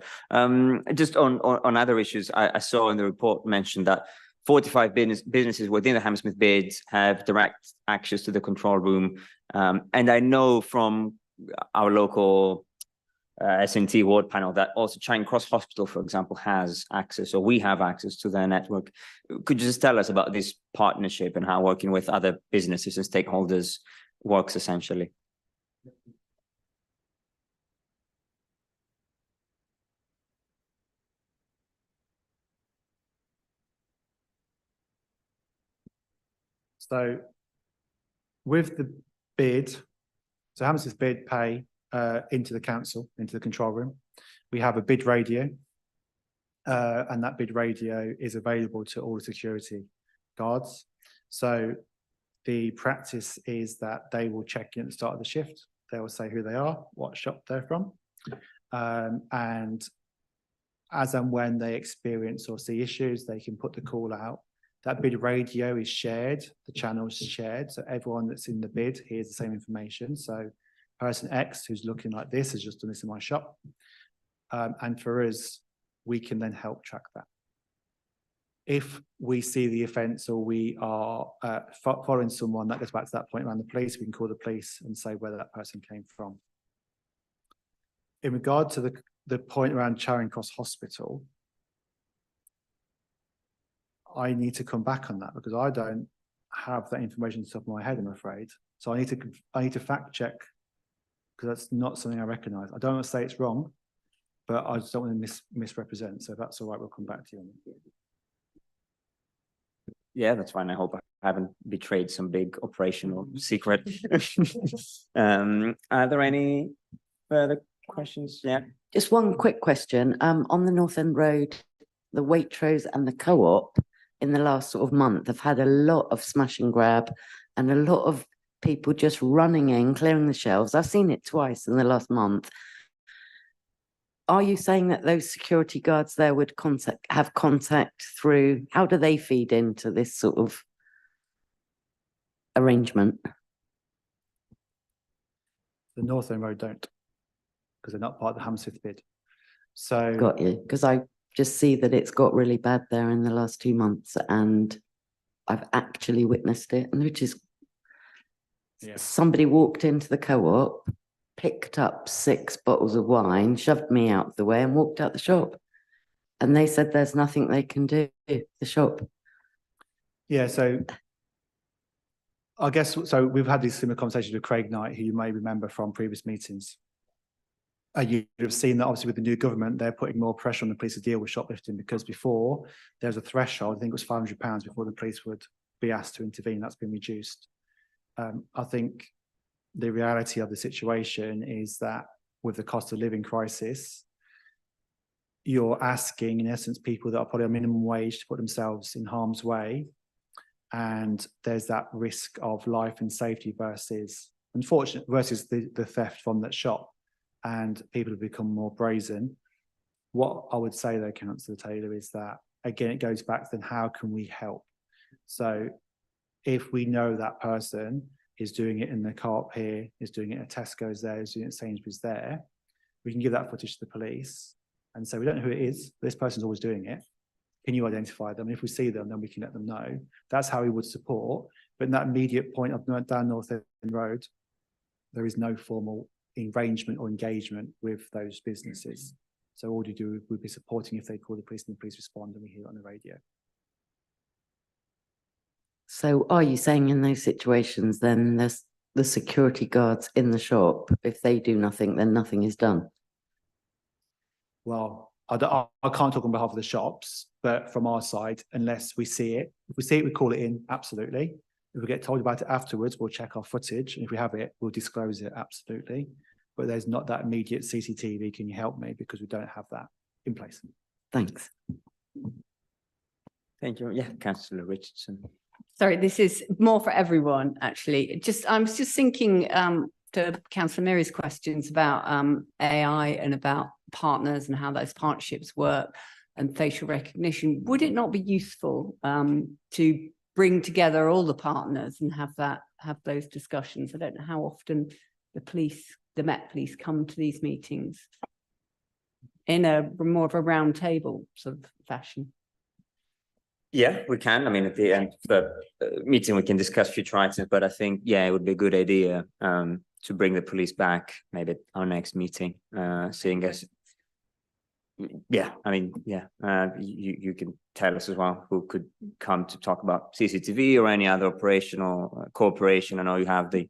Just on other issues, I saw in the report mentioned that 45 businesses within the Hammersmith bid have direct access to the control room. And I know from our local S&T ward panel that also Charing Cross Hospital, for example, has access, or we have access to their network. Could you just tell us about this partnership and how working with other businesses and stakeholders works essentially? So with the bid, so Hammersmith bid pay into the council, into the control room. We have a bid radio, and that bid radio is available to all the security guards. So the practice is that they will check in at the start of the shift. They will say who they are, what shop they're from, and as and when they experience or see issues, they can put the call out. That bid radio is shared, the channel is shared, so everyone that's in the bid hears the same information. So person X who's looking like this has just done this in my shop. And for us, we can then help track that. If we see the offence or we are following someone, that goes back to that point around the police, we can call the police and say where that person came from. In regard to the point around Charing Cross Hospital, I need to come back on that because I don't have that information on the top of my head, I'm afraid. So I need to fact check because that's not something I recognise. I don't want to say it's wrong, but I just don't want to misrepresent. So if that's all right, we'll come back to you on it. Yeah, that's fine. I hope I haven't betrayed some big operational secret. Are there any further questions? Yeah. Just one quick question. On the North End Road, the Waitrose and the Co-op in the last sort of month have had a lot of smash and grab and a lot of people just running in, clearing the shelves. I've seen it twice in the last month. Are you saying that those security guards there would have contact through, how do they feed into this sort of arrangement? The North End Road don't, because they're not part of the Hammersmith bid. So Got you, because I just see that it's got really bad there in the last 2 months and I've actually witnessed it, and which is somebody walked into the Co-op, picked up 6 bottles of wine, shoved me out the way and walked out the shop. And they said there's nothing they can do, the shop. Yeah, so I guess, so we've had these similar conversations with Craig Knight, who you may remember from previous meetings. You'd have seen that obviously with the new government, they're putting more pressure on the police to deal with shoplifting, because before there was a threshold, I think it was £500 before the police would be asked to intervene. That's been reduced. I think the reality of the situation is that with the cost of living crisis, you're asking, in essence, people that are probably on minimum wage to put themselves in harm's way. And there's that risk of life and safety versus, unfortunately, versus the theft from that shop. And people have become more brazen. What I would say though, Councillor Taylor, is that, again, it goes back to then how can we help? So if we know that person is doing it in the Co-op here, is doing it at Tesco's there, is doing it at Sainsbury's there, we can give that footage to the police and say, we don't know who it is, this person's always doing it. Can you identify them? And if we see them, then we can let them know. That's how we would support. But in that immediate point of down North End Road, there is no formal arrangement or engagement with those businesses. So all you do would be supporting if they call the police and the police respond and we hear it on the radio. So are you saying in those situations then there's the security guards in the shop, if they do nothing, then nothing is done? Well, I can't talk on behalf of the shops, but from our side, unless we see it, if we see it, we call it in, absolutely. If we get told about it afterwards, we'll check our footage. And if we have it, we'll disclose it, absolutely. But there's not that immediate CCTV, can you help me? Because we don't have that in place. Thanks. Thank you. Yeah, Councillor Richardson. Sorry, this is more for everyone, actually. I was just thinking to Councillor Miri's questions about AI and about partners and how those partnerships work and facial recognition. Would it not be useful to bring together all the partners and have those discussions? I don't know how often the Met Police come to these meetings in a more of a round table sort of fashion. Yeah, we can. I mean, at the end of the meeting, we can discuss future items, but I think, yeah, it would be a good idea to bring the police back maybe at our next meeting, seeing as, yeah, I mean, yeah, you can tell us as well who could come to talk about CCTV or any other operational cooperation. I know you have the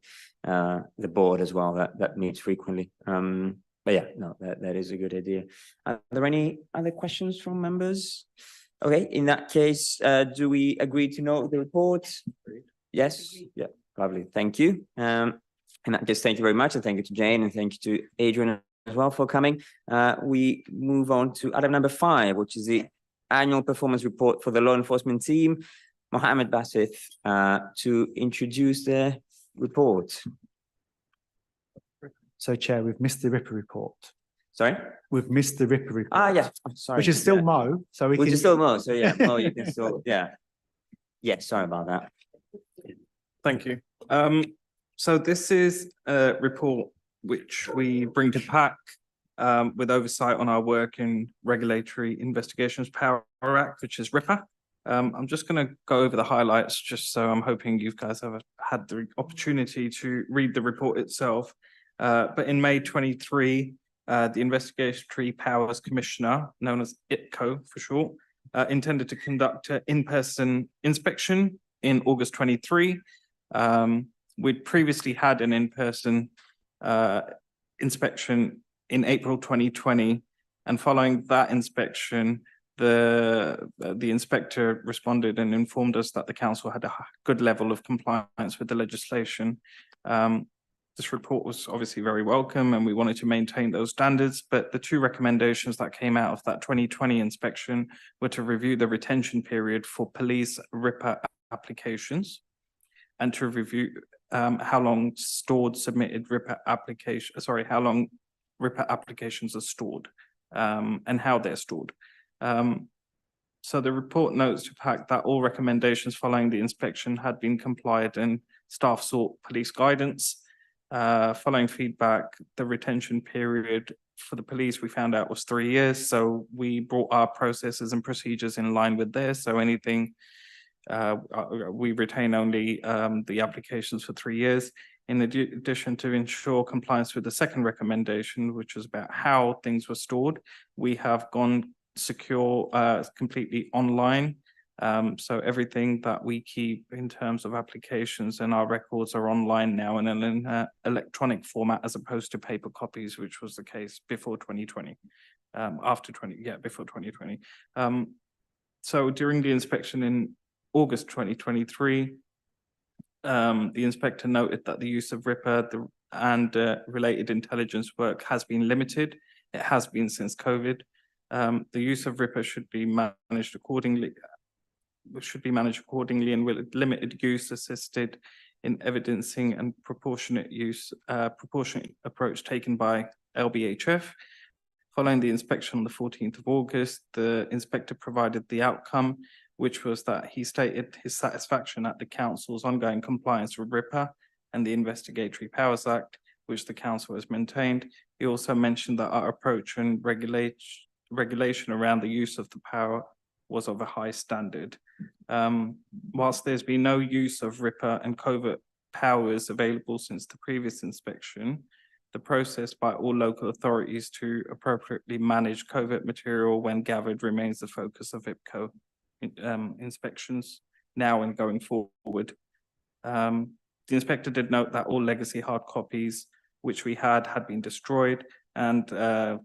board as well that meets frequently. But yeah, no, that is a good idea. Are there any other questions from members? Okay, in that case, do we agree to note the report? Yes, yeah, lovely, thank you. In that case, thank you very much, and thank you to Jane, and thank you to Adrian as well for coming. We move on to item number 5, which is the annual performance report for the law enforcement team. Mohammed Bassith to introduce the report. So, Chair, we've missed the Ripper report. Sorry? We've missed the Ripper report. Ah, yeah, I'm sorry. Which is still Yeah. Mo, so we Which can... is still Mo, so yeah, Mo, you can still, yeah. Yeah, sorry about that. Thank you. So this is a report which we bring to PAC with oversight on our work in Regulatory Investigations Power Act, which is RIPA. I'm just going to go over the highlights, just so I'm hoping you guys have had the opportunity to read the report itself. But in May 23, the Investigatory Powers Commissioner, known as IPCO for short, intended to conduct an in-person inspection in August 23. We'd previously had an in-person inspection in April 2020, and following that inspection, the inspector responded and informed us that the council had a good level of compliance with the legislation. This report was obviously very welcome, and we wanted to maintain those standards, but the 2 recommendations that came out of that 2020 inspection were to review the retention period for police RIPA applications and to review how long submitted RIPA application, how long RIPA applications are stored and how they're stored. So the report notes to PAC that all recommendations following the inspection had been complied and staff sought police guidance. Following feedback, the retention period for the police we found out was 3 years. So we brought our processes and procedures in line with this. So anything, we retain only the applications for 3 years. In addition, to ensure compliance with the second recommendation, which was about how things were stored, we have gone secure completely online. So everything that we keep in terms of applications and our records are online now in an electronic format as opposed to paper copies, which was the case before 2020, before 2020. So during the inspection in August 2023, the inspector noted that the use of RIPA and related intelligence work has been limited. It has been since COVID. The use of RIPA should be managed accordingly and with limited use assisted in evidencing and proportionate approach taken by LBHF. Following the inspection on the 14th of August, the inspector provided the outcome, which was that he stated his satisfaction at the council's ongoing compliance with RIPA and the Investigatory Powers Act, which the council has maintained. He also mentioned that our approach and regulation around the use of the power was of a high standard. Whilst there's been no use of RIPA and covert powers available since the previous inspection, the process by all local authorities to appropriately manage covert material when gathered remains the focus of IPCO inspections now and going forward. The inspector did note that all legacy hard copies which we had been destroyed, and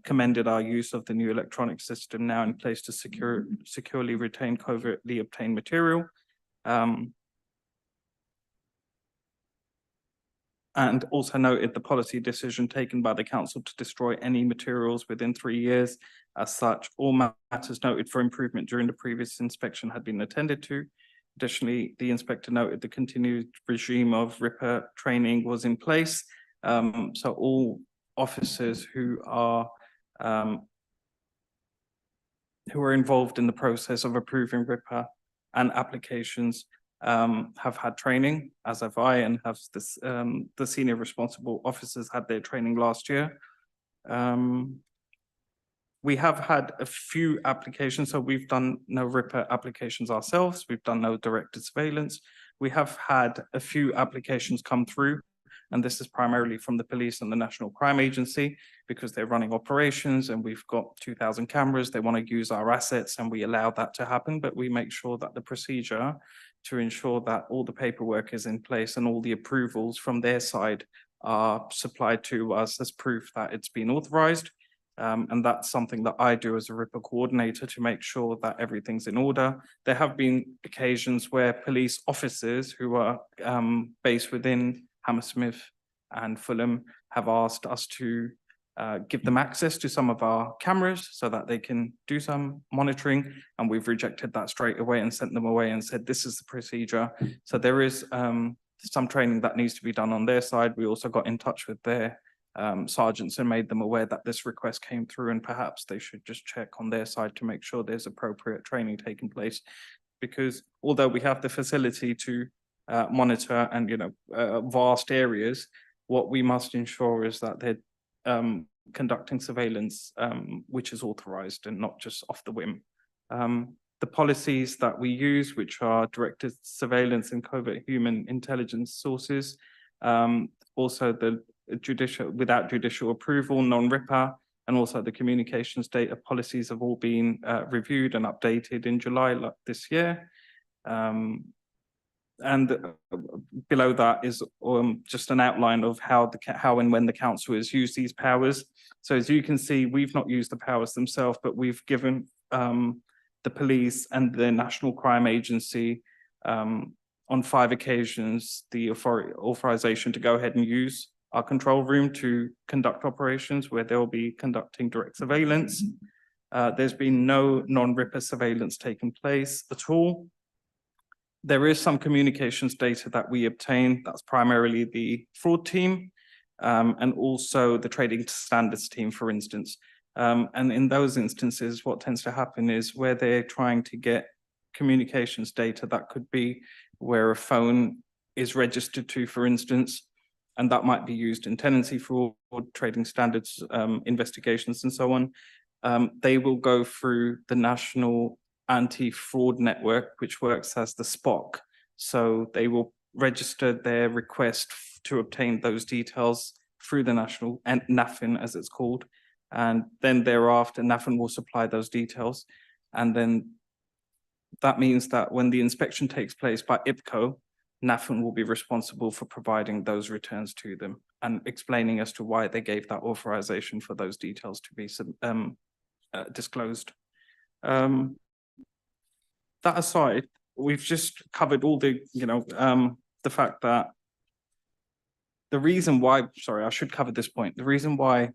commended our use of the new electronic system now in place to securely retain covertly obtained material. And also noted the policy decision taken by the council to destroy any materials within 3 years. As such, all matters noted for improvement during the previous inspection had been attended to. Additionally, the inspector noted the continued regime of RIPA training was in place. So all officers who are involved in the process of approving RIPA and applications have had training, as have I, and have this, the senior responsible officers had their training last year. We have had a few applications, so we've done no RIPA applications ourselves. We've done no directed surveillance. We have had a few applications come through, and this is primarily from the police and the National Crime Agency, because they're running operations and we've got 2,000 cameras. They want to use our assets and we allow that to happen, but we make sure that the procedure to ensure that all the paperwork is in place and all the approvals from their side are supplied to us as proof that it's been authorized. And that's something that I do as a RIPA coordinator to make sure that everything's in order. There have been occasions where police officers who are based within Hammersmith and Fulham have asked us to give them access to some of our cameras so that they can do some monitoring, and we've rejected that straight away and sent them away and said this is the procedure. So there is some training that needs to be done on their side. We also got in touch with their sergeants and made them aware that this request came through, and perhaps they should just check on their side to make sure there's appropriate training taking place, because although we have the facility to monitor and vast areas, what we must ensure is that they're conducting surveillance which is authorized and not just off the whim. The policies that we use, which are directed surveillance and covert human intelligence sources, also the without judicial approval, non-RIPA, and also the communications data policies have all been reviewed and updated in July this year. And below that is just an outline of how and when the council has used these powers. So as you can see, we've not used the powers themselves, but we've given the police and the National Crime Agency on 5 occasions the authorization to go ahead and use our control room to conduct operations where they'll be conducting direct surveillance. There's been no non-RIPA surveillance taking place at all. There is some communications data that we obtain. That's primarily the fraud team and also the trading standards team, for instance. And in those instances, what tends to happen is where they're trying to get communications data, that could be where a phone is registered to, for instance, and that might be used in tenancy fraud, trading standards, investigations, and so on. They will go through the National Anti-Fraud Network, which works as the SPOC. So they will register their request to obtain those details through the National NAFIN, as it's called. And then thereafter, NAFIN will supply those details. And then that means that when the inspection takes place by IPCO, NAFIN will be responsible for providing those returns to them and explaining as to why they gave that authorization for those details to be disclosed. That aside, we've just covered all the, the fact that the reason why, sorry, I should cover this point. The reason why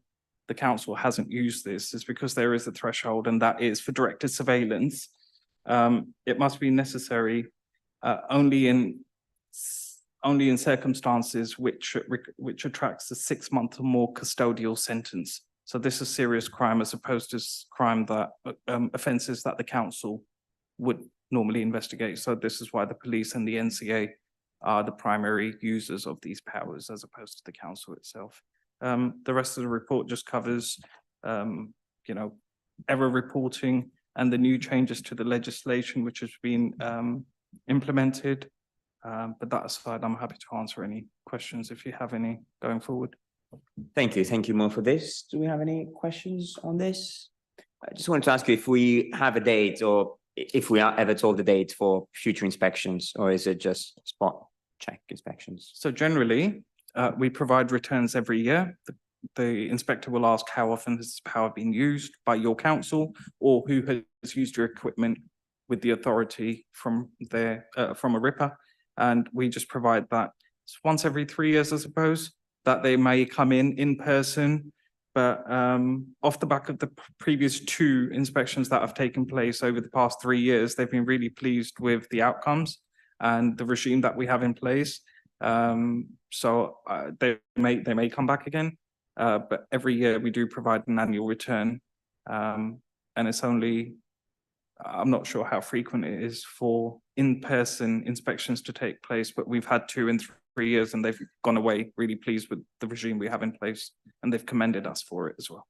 the council hasn't used this is because there is a threshold, and that is for directed surveillance. It must be necessary only in circumstances which attracts a 6-month or more custodial sentence. So this is serious crime as opposed to crime that offences that the council would normally investigate. So this is why the police and the NCA are the primary users of these powers as opposed to the council itself. The rest of the report just covers, error reporting and the new changes to the legislation which has been implemented. But that aside, I'm happy to answer any questions if you have any going forward. Thank you. Thank you, Mo, for this. Do we have any questions on this? I just wanted to ask you if we have a date or if we are ever told the date for future inspections, or is it just spot check inspections? So generally, we provide returns every year. the inspector will ask how often has this power been used by your council, or who has used your equipment with the authority from from a ripper. And we just provide that. It's once every 3 years, I suppose, that they may come in person. But off the back of the previous 2 inspections that have taken place over the past 3 years, they've been really pleased with the outcomes and the regime that we have in place. So they may come back again, but every year we do provide an annual return, and it's only, I'm not sure how frequent it is for in-person inspections to take place, but we've had 2 in 3 years, and they've gone away really pleased with the regime we have in place, and they've commended us for it as well.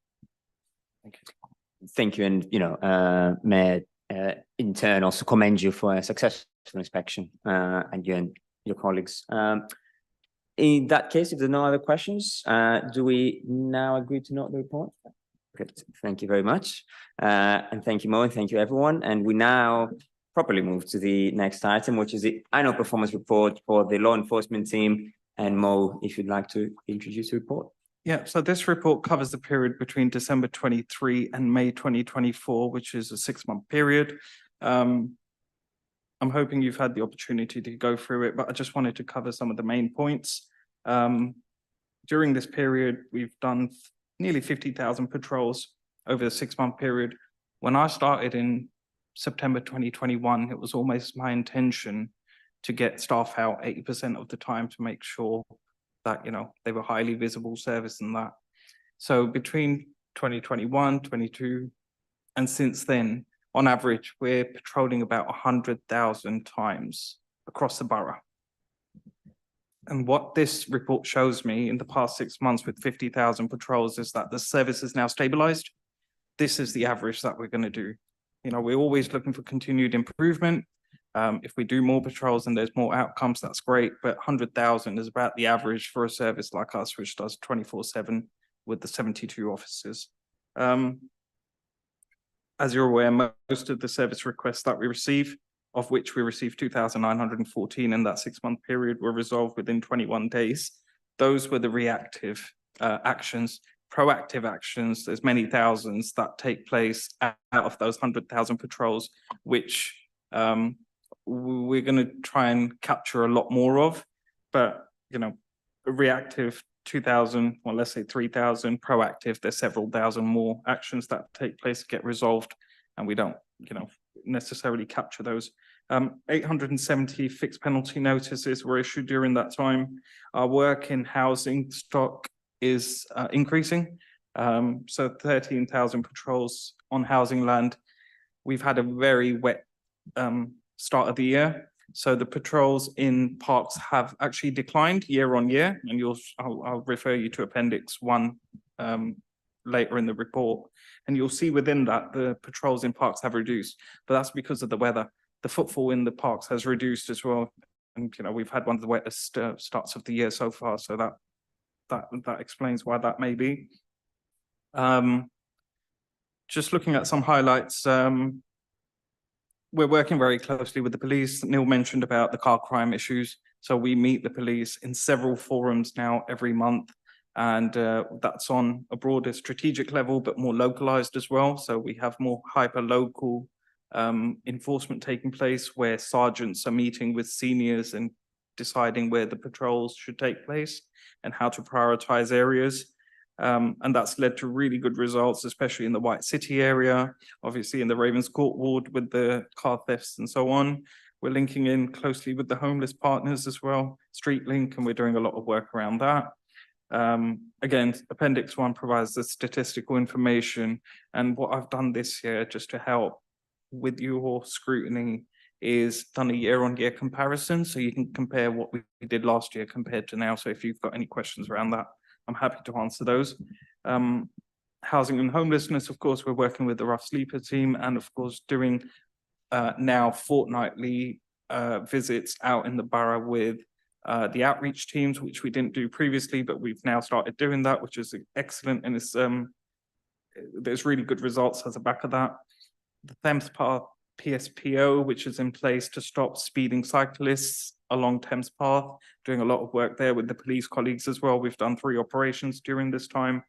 Thank you. Thank you, and Mayor, in turn, also commend you for a successful inspection, and you and your colleagues. In that case, if there are no other questions, do we now agree to note the report? Good, thank you very much, and thank you, Mo, and thank you, everyone. And we now properly move to the next item, which is the annual performance report for the law enforcement team. And Mo, if you'd like to introduce the report. Yeah, so this report covers the period between December 23 and May 2024, which is a 6-month period. I'm hoping you've had the opportunity to go through it, but I just wanted to cover some of the main points. During this period, we've done nearly 50,000 patrols over the 6-month period. When I started in September 2021, it was almost my intention to get staff out 80% of the time to make sure that, you know, they were highly visible service and that. So between 2021, 22, and since then, on average, we're patrolling about 100,000 times across the borough. And what this report shows me in the past 6 months with 50,000 patrols is that the service is now stabilized. This is the average that we're going to do. You know, we're always looking for continued improvement. If we do more patrols and there's more outcomes, that's great. But 100,000 is about the average for a service like us, which does 24/7 with the 72 officers. As you're aware, most of the service requests that we receive, of which we received 2,914 in that 6-month period, were resolved within 21 days. Those were the reactive actions. Proactive actions, there's many thousands that take place out of those 100,000 patrols, which we're going to try and capture a lot more of. But, you know, reactive 2,000, well, let's say 3,000, proactive, there's several thousand more actions that take place to get resolved, and we don't, you know, necessarily capture those. 870 fixed penalty notices were issued during that time. Our work in housing stock is increasing. So 13,000 patrols on housing land. We've had a very wet start of the year. So the patrols in parks have actually declined year on year, and I'll refer you to Appendix 1 later in the report. And you'll see within that the patrols in parks have reduced, but that's because of the weather. The footfall in the parks has reduced as well. And, you know, we've had one of the wettest starts of the year so far. So that explains why that may be. Just looking at some highlights, we're working very closely with the police. Neil mentioned about the car crime issues. So we meet the police in several forums now every month. And that's on a broader strategic level, but more localized as well. So we have more hyper-local enforcement taking place, where sergeants are meeting with seniors and deciding where the patrols should take place and how to prioritize areas. And that's led to really good results, especially in the White City area, obviously in the Ravens Court ward with the car thefts and so on. We're linking in closely with the homeless partners as well, Street Link, and we're doing a lot of work around that. Again, Appendix 1 provides the statistical information, and what I've done this year just to help with your scrutiny is done a year-on-year comparison, so you can compare what we did last year compared to now. So if you've got any questions around that, I'm happy to answer those. Housing and homelessness, of course, we're working with the Rough Sleeper team, and of course doing now fortnightly visits out in the borough with the outreach teams, which we didn't do previously, but we've now started doing that, which is excellent, and it's there's really good results as a back of that. The Thames Path PSPO, which is in place to stop speeding cyclists along Thames Path, doing a lot of work there with the police colleagues as well. We've done 3 operations during this time,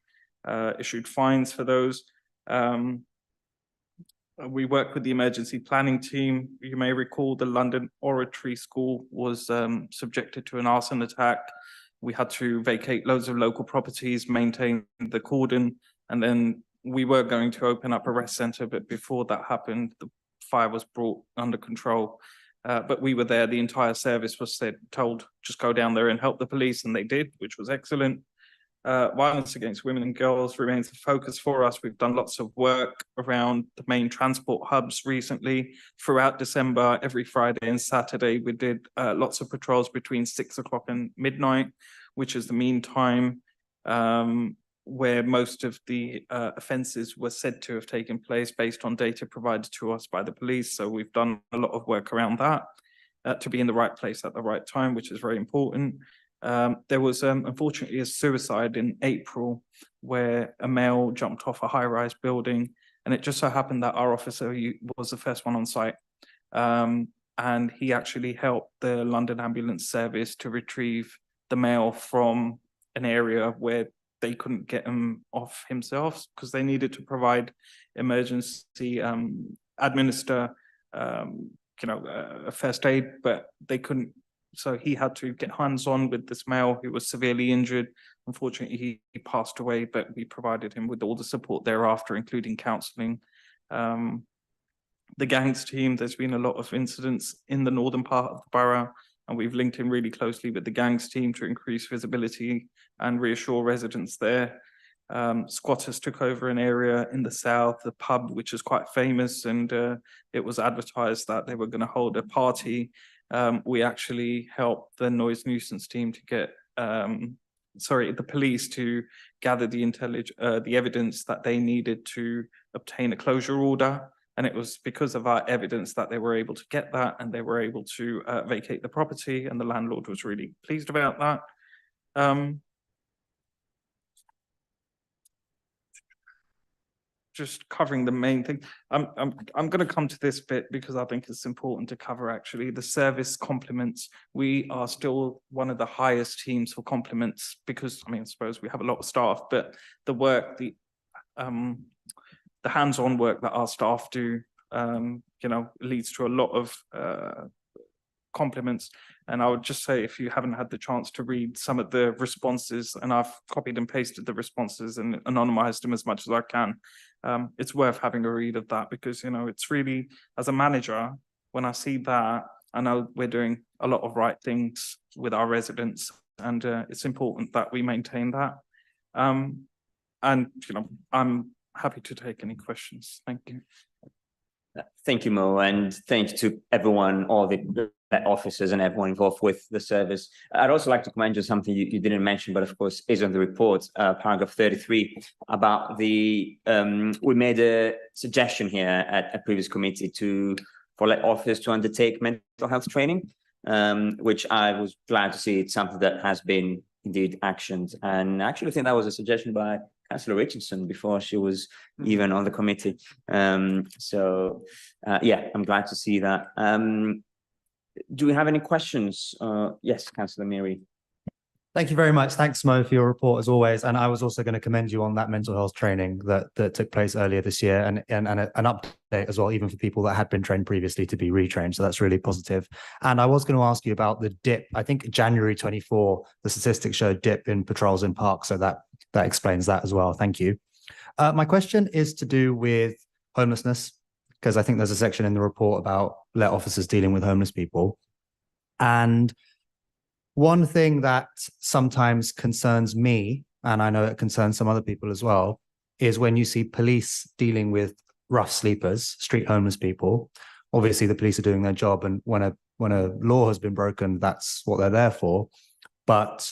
issued fines for those. We work with the emergency planning team. You may recall the London Oratory School was subjected to an arson attack. We had to vacate loads of local properties, maintain the cordon, and then we were going to open up a rest centre, but before that happened, the fire was brought under control. But we were there, the entire service was told, just go down there and help the police, and they did, which was excellent. Violence against women and girls remains a focus for us. We've done lots of work around the main transport hubs recently. Throughout December, every Friday and Saturday, we did lots of patrols between 6 o'clock and midnight, which is the mean time where most of the offences were said to have taken place based on data provided to us by the police. So we've done a lot of work around that to be in the right place at the right time, which is very important. There was unfortunately a suicide in April where a male jumped off a high-rise building, and it just so happened that our officer was the first one on site. And he actually helped the London Ambulance Service to retrieve the male from an area where they couldn't get him off himself because they needed to provide emergency, administer, first aid, but they couldn't. So he had to get hands-on with this male who was severely injured. Unfortunately, he passed away, but we provided him with all the support thereafter, including counselling. The gangs team, there's been a lot of incidents in the northern part of the borough, and we've linked in really closely with the gangs team to increase visibility and reassure residents there. Squatters took over an area in the south, the pub, which is quite famous, and it was advertised that they were going to hold a party. We actually helped the noise nuisance team to get, the police to gather the evidence that they needed to obtain a closure order. And it was because of our evidence that they were able to get that, and they were able to vacate the property, and the landlord was really pleased about that. Just covering the main thing. I'm going to come to this bit because I think it's important to cover actually the service compliments. We are still one of the highest teams for compliments because I suppose we have a lot of staff, but the work, the hands-on work that our staff do, leads to a lot of compliments. And I would just say, if you haven't had the chance to read some of the responses, and I've copied and pasted the responses and anonymized them as much as I can, it's worth having a read of that because, it's really, as a manager, when I see that, I know we're doing a lot of right things with our residents, and it's important that we maintain that. And, I'm happy to take any questions. Thank you. Thank you, Mo, and thanks to everyone, all the officers and everyone involved with the service. I'd also like to commend you something you didn't mention, but of course is on the report, paragraph 33, about we made a suggestion here at a previous committee for let officers to undertake mental health training, which I was glad to see. It's something that has been indeed actioned, and I actually think that was a suggestion by Councillor Richardson before she was even on the committee. I'm glad to see that. Do we have any questions? Yes, Councillor Miri. Thank you very much. Thanks, Mo, for your report as always. And I was also going to commend you on that mental health training that took place earlier this year, and an update as well, even for people that had been trained previously to be retrained. So that's really positive. And I was going to ask you about the dip. I think January 24, the statistics showed dip in patrols in parks. So that explains that as well. Thank you. My question is to do with homelessness, because I think there's a section in the report about let officers dealing with homeless people. And one thing that sometimes concerns me, and I know it concerns some other people as well, is when you see police dealing with rough sleepers, street homeless people. Obviously, the police are doing their job, and when a law has been broken, that's what they're there for. But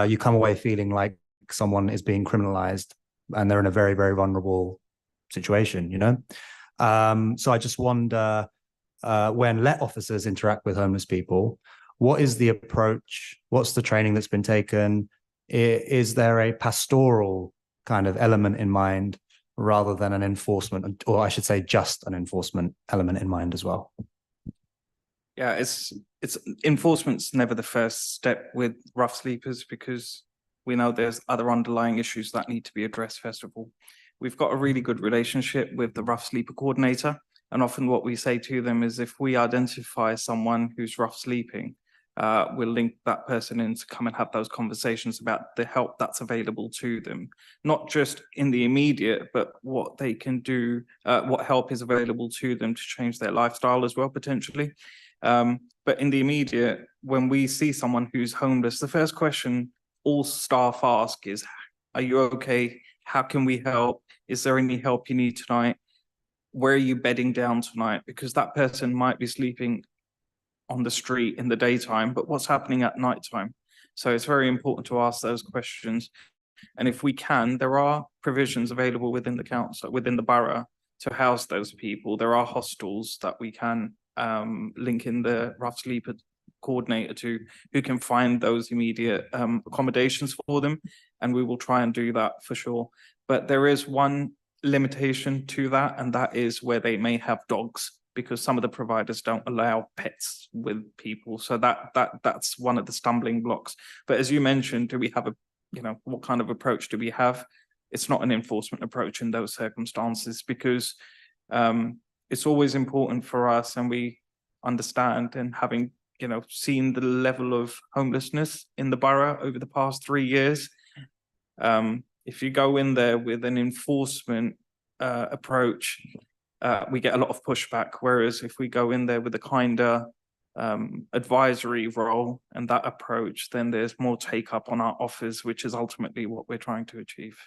you come away feeling like someone is being criminalized, and they're in a very, very vulnerable situation, So I just wonder, when let officers interact with homeless people, what is the approach? What's the training that's been taken? Is there a pastoral kind of element in mind rather than an enforcement, or I should say just an enforcement element in mind as well? Yeah, it's enforcement's never the first step with rough sleepers, because We know there's other underlying issues that need to be addressed first of all. We've got a really good relationship with the rough sleeper coordinator. And often what we say to them is if we identify someone who's rough sleeping, we'll link that person in to come and have those conversations about the help that's available to them, not just in the immediate, but what they can do, what help is available to them to change their lifestyle as well, potentially. But in the immediate, when we see someone who's homeless, the first question all staff ask is, are you okay? How can we help? Is there any help you need tonight? Where are you bedding down tonight? Because that person might be sleeping on the street in the daytime, but what's happening at nighttime? So it's very important to ask those questions. And if we can, there are provisions available within the council, within the borough, to house those people. There are hostels that we can link in the rough sleeper coordinator to, who can find those immediate accommodations for them. And we will try and do that for sure. But there is one limitation to that, and that is where they may have dogs, because some of the providers don't allow pets with people. So that's one of the stumbling blocks. But as you mentioned, do we have a, what kind of approach do we have? It's not an enforcement approach in those circumstances, because it's always important for us, and we understand, and having seen the level of homelessness in the borough over the past 3 years, if you go in there with an enforcement approach, we get a lot of pushback. Whereas if we go in there with a kinder advisory role and that approach, then there's more take up on our offers, which is ultimately what we're trying to achieve.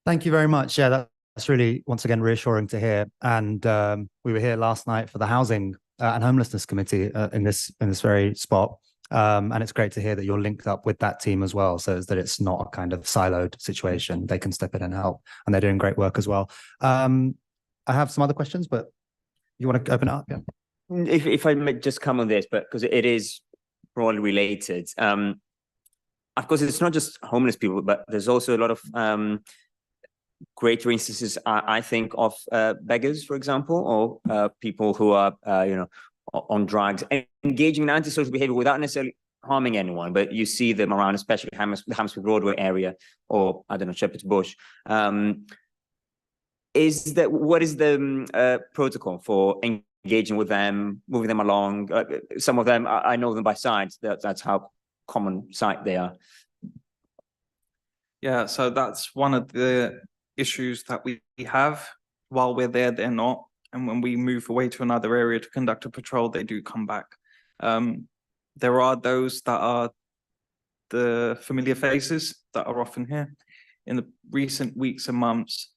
Thank you very much. Yeah, that's really, once again, reassuring to hear. And we were here last night for the Housing and Homelessness Committee in this very spot. And it's great to hear that you're linked up with that team as well, so that it's not a kind of siloed situation. They can step in and help, and they're doing great work as well. I have some other questions, but you want to open it up? Yeah. If I may just come on this, but because it is broadly related. Of course, it's not just homeless people, but there's also a lot of greater instances, I think, of beggars, for example, or people who are, on drugs, engaging in antisocial behavior without necessarily harming anyone, but you see them around, especially the Hammersmith Broadway area, or I don't know, Shepherd's Bush. What is the protocol for engaging with them, moving them along? Some of them, I know them by sight. That's how common sight they are. Yeah, so that's one of the issues that we have. While we're there, they're not. And when we move away to another area to conduct a patrol, they do come back. There are those that are the familiar faces that are often here. In the recent weeks and months,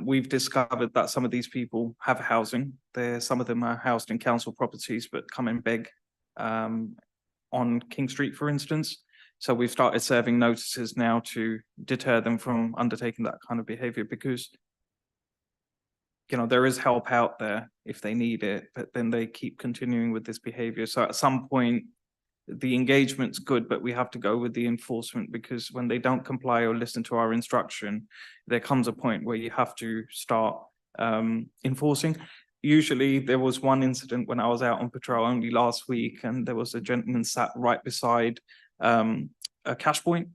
we've discovered that some of these people have housing. Some of them are housed in council properties, but come and beg on King Street, for instance. So we've started serving notices now to deter them from undertaking that kind of behavior, because there is help out there if they need it, but then they keep continuing with this behavior. So at some point, the engagement's good, but we have to go with the enforcement, because when they don't comply or listen to our instruction, there comes a point where you have to start enforcing. Usually there was one incident when I was out on patrol only last week, and there was a gentleman sat right beside a cash point,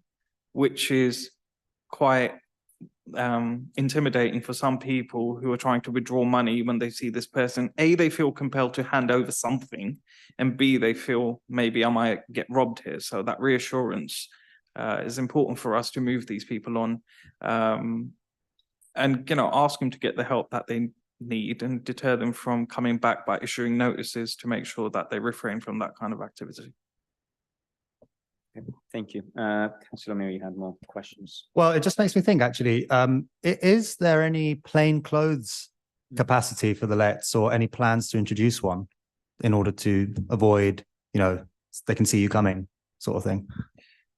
which is quite intimidating for some people who are trying to withdraw money. When they see this person, A, they feel compelled to hand over something, and B, they feel maybe I might get robbed here. So that reassurance is important for us to move these people on, and ask them to get the help that they need, and deter them from coming back by issuing notices to make sure that they refrain from that kind of activity. Thank you. Councillor Mayor, you had more questions. Well, it just makes me think, actually, is there any plain clothes capacity for the lets, or any plans to introduce one in order to avoid, they can see you coming sort of thing?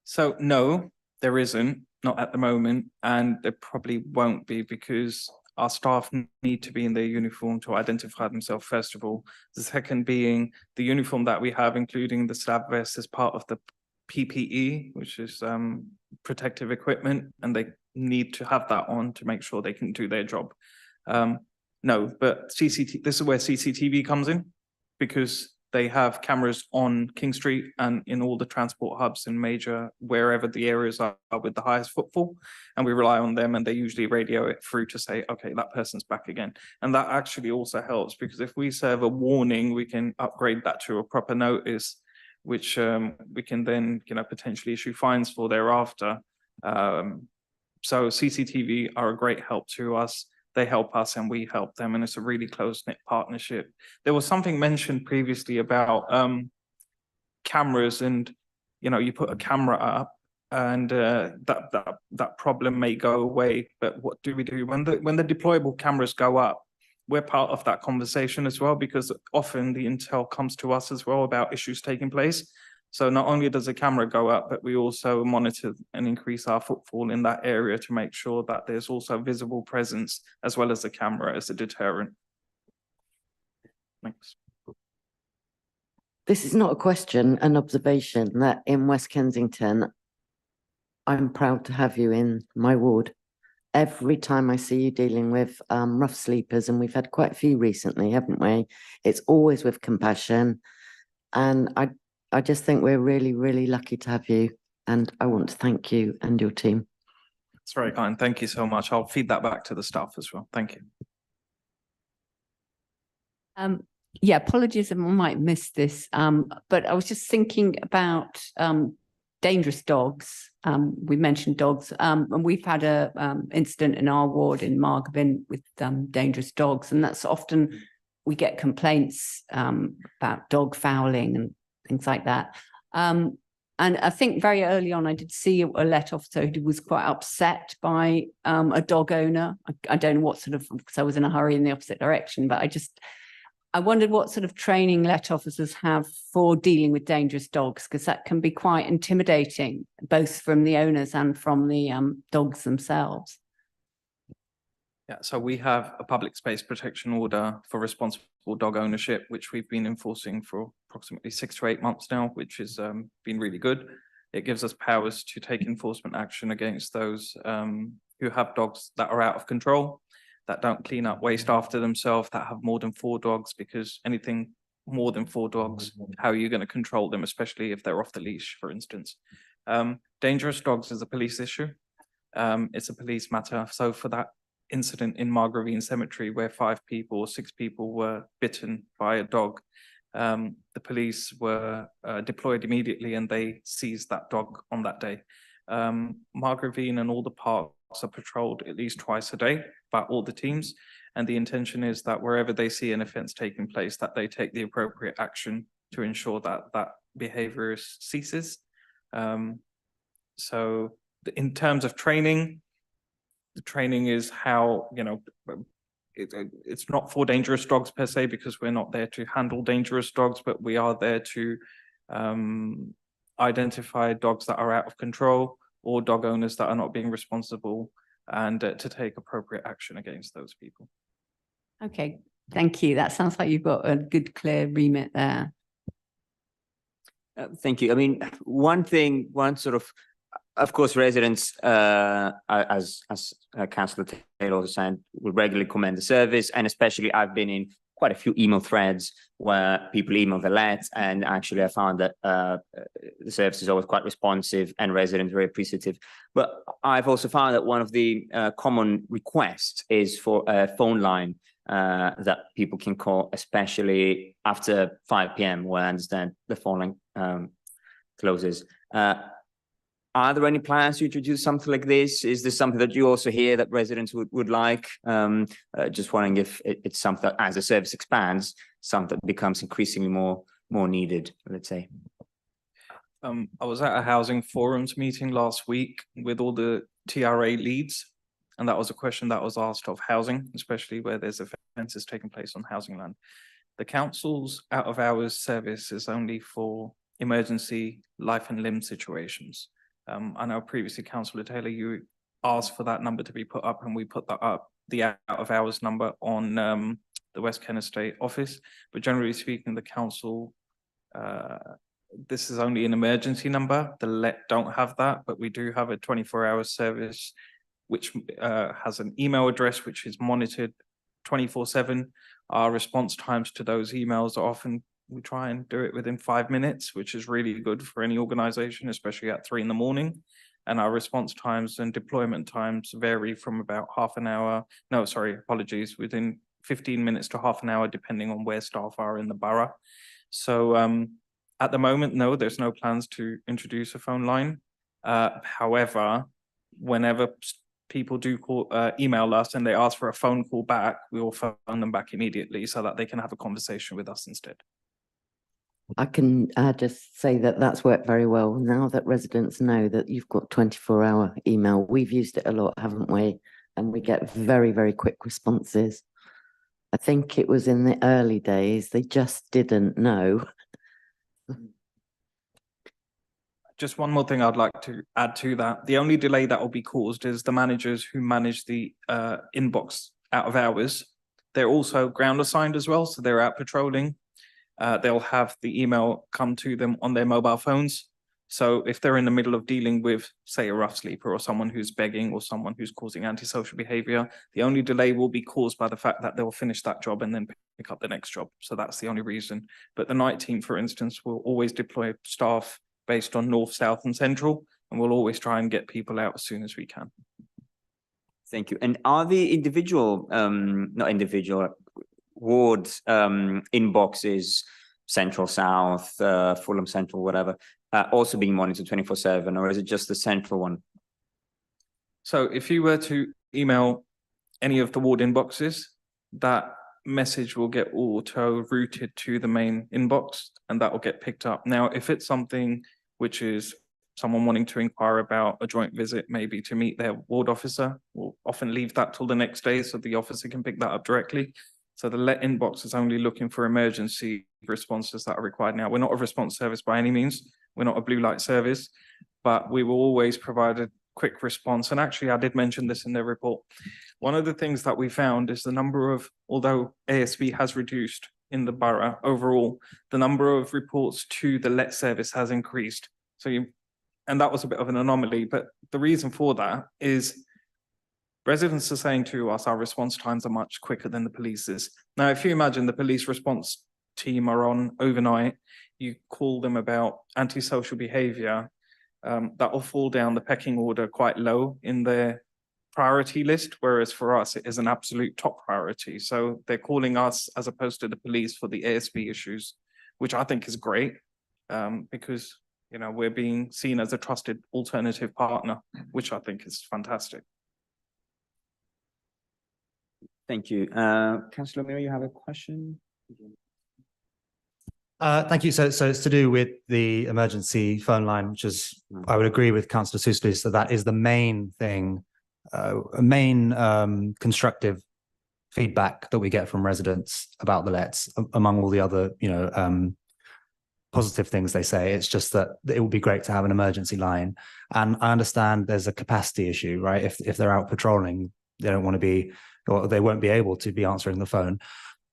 So no, there isn't, not at the moment, and there probably won't be, because our staff need to be in their uniform to identify themselves, first of all. The second being the uniform that we have, including the slab vest, as part of the PPE, which is protective equipment, and they need to have that on to make sure they can do their job. No, but this is where CCTV comes in, because They have cameras on King Street and in all the transport hubs and major, wherever the areas are with the highest footfall. And we rely on them, and they usually radio it through to say, okay, that person's back again. And that actually also helps, because if we serve a warning, we can upgrade that to a proper notice, which we can then, potentially issue fines for thereafter. So CCTV are a great help to us. They help us and we help them, and it's a really close-knit partnership. There was something mentioned previously about cameras, and you put a camera up and that problem may go away. But what do we do when the deployable cameras go up? We're part of that conversation as well, because often the intel comes to us as well about issues taking place. So not only does the camera go up, but we also monitor and increase our footfall in that area to make sure that there's also visible presence as well as the camera as a deterrent. Thanks. This is not a question, an observation that in West Kensington, I'm proud to have you in my ward. Every time I see you dealing with rough sleepers, and we've had quite a few recently, haven't we? It's always with compassion. And I just think we're really, really lucky to have you. And I want to thank you and your team. It's very kind. Thank you so much. I'll feed that back to the staff as well. Thank you. Yeah, apologies if I might miss this, but I was just thinking about dangerous dogs. We mentioned dogs, and we've had a incident in our ward in Margavin with dangerous dogs, and that's often we get complaints about dog fouling and things like that. And I think very early on, I did see a let officer who was quite upset by a dog owner. I don't know what sort of, because I was in a hurry in the opposite direction, but I wondered what sort of training let officers have for dealing with dangerous dogs, because that can be quite intimidating, both from the owners and from the dogs themselves. Yeah, so we have a public space protection order for responsible dog ownership, which we've been enforcing for approximately 6 to 8 months now, which has been really good. It gives us powers to take enforcement action against those who have dogs that are out of control, that don't clean up waste after themselves, that have more than 4 dogs, because anything more than 4 dogs, how are you going to control them, especially if they're off the leash, for instance. Dangerous dogs is a police issue. It's a police matter. So for that incident in Margravine Cemetery where 5 people or 6 people were bitten by a dog, the police were deployed immediately and they seized that dog on that day. Margravine and all the parks are patrolled at least twice a day by all the teams, and the intention is that wherever they see an offence taking place, that they take the appropriate action to ensure that that behaviour ceases. So in terms of training, the training is how, it's not for dangerous dogs per se, because we're not there to handle dangerous dogs, but we are there to identify dogs that are out of control or dog owners that are not being responsible, and to take appropriate action against those people. Okay, thank you. That sounds like you've got a good, clear remit there. Thank you. I mean, one of course, residents, as Councillor Taylor was saying, will regularly commend the service, and especially I've been in quite a few email threads where people email the let, and actually I found that the service is always quite responsive and residents very appreciative. But I've also found that one of the common requests is for a phone line that people can call, especially after 5 p.m, where I understand the phone line closes. Are there any plans to introduce something like this? Is this something that you also hear that residents would like? Just wondering if it's something that, as the service expands, something that becomes increasingly more needed, let's say. I was at a housing forums meeting last week with all the TRA leads, and that was a question that was asked of housing, especially where there's offences taking place on housing land. The council's out of hours service is only for emergency life and limb situations. I know previously, Councillor Taylor, you asked for that number to be put up, and we put that up, the out of hours number, on the West Kent Estate office. But generally speaking, the council, this is only an emergency number. The let don't have that, but we do have a 24-hour service, which has an email address, which is monitored 24/7. Our response times to those emails are often we try and do it within 5 minutes, which is really good for any organization, especially at 3 a.m. And our response times and deployment times vary from about half an hour. No, sorry, apologies, within 15 minutes to half an hour, depending on where staff are in the borough. So at the moment, no, there's no plans to introduce a phone line. However, whenever people do email us and they ask for a phone call back, we will phone them back immediately so that they can have a conversation with us instead. I can just say that that's worked very well. Now that residents know that you've got 24-hour email, we've used it a lot, haven't we? And we get very, very quick responses. I think it was in the early days, they just didn't know. Just one more thing I'd like to add to that. The only delay that will be caused is the managers who manage the inbox out of hours. They're also ground assigned as well, so they're out patrolling. They'll have the email come to them on their mobile phones. So if they're in the middle of dealing with, say, a rough sleeper or someone who's begging or someone who's causing antisocial behavior, the only delay will be caused by the fact that they'll finish that job and then pick up the next job. So that's the only reason. But the night team, for instance, will always deploy staff based on north, south, and central, and we'll always try and get people out as soon as we can. Thank you. And are the individual, not individual, wards inboxes, Central, South, Fulham Central, whatever, also being monitored 24/7, or is it just the central one? So if you were to email any of the ward inboxes, that message will get auto routed to the main inbox and that will get picked up. Now, if it's something which is someone wanting to inquire about a joint visit, maybe to meet their ward officer, we'll often leave that till the next day so the officer can pick that up directly. So the let inbox is only looking for emergency responses that are required. Now, we're not a response service by any means. We're not a blue light service, but we will always provide a quick response. And actually, I did mention this in the report. One of the things that we found is the number of, although ASB has reduced in the borough overall, the number of reports to the let service has increased. And that was a bit of an anomaly, but the reason for that is residents are saying to us, our response times are much quicker than the police's. Now, if you imagine the police response team are on overnight, you call them about antisocial behavior, that will fall down the pecking order quite low in their priority list, whereas for us, it is an absolute top priority. So they're calling us as opposed to the police for the ASB issues, which I think is great, because, you know, we're being seen as a trusted alternative partner, which I think is fantastic. Thank you. Councillor Mira, you have a question? Thank you. So it's to do with the emergency phone line, which is, I would agree with Councillor Souslis that is the main thing, constructive feedback that we get from residents about the lets, among all the other, positive things they say. It's just that it would be great to have an emergency line. And I understand there's a capacity issue, right? If they're out patrolling, they don't want to be, or they won't be able to be answering the phone.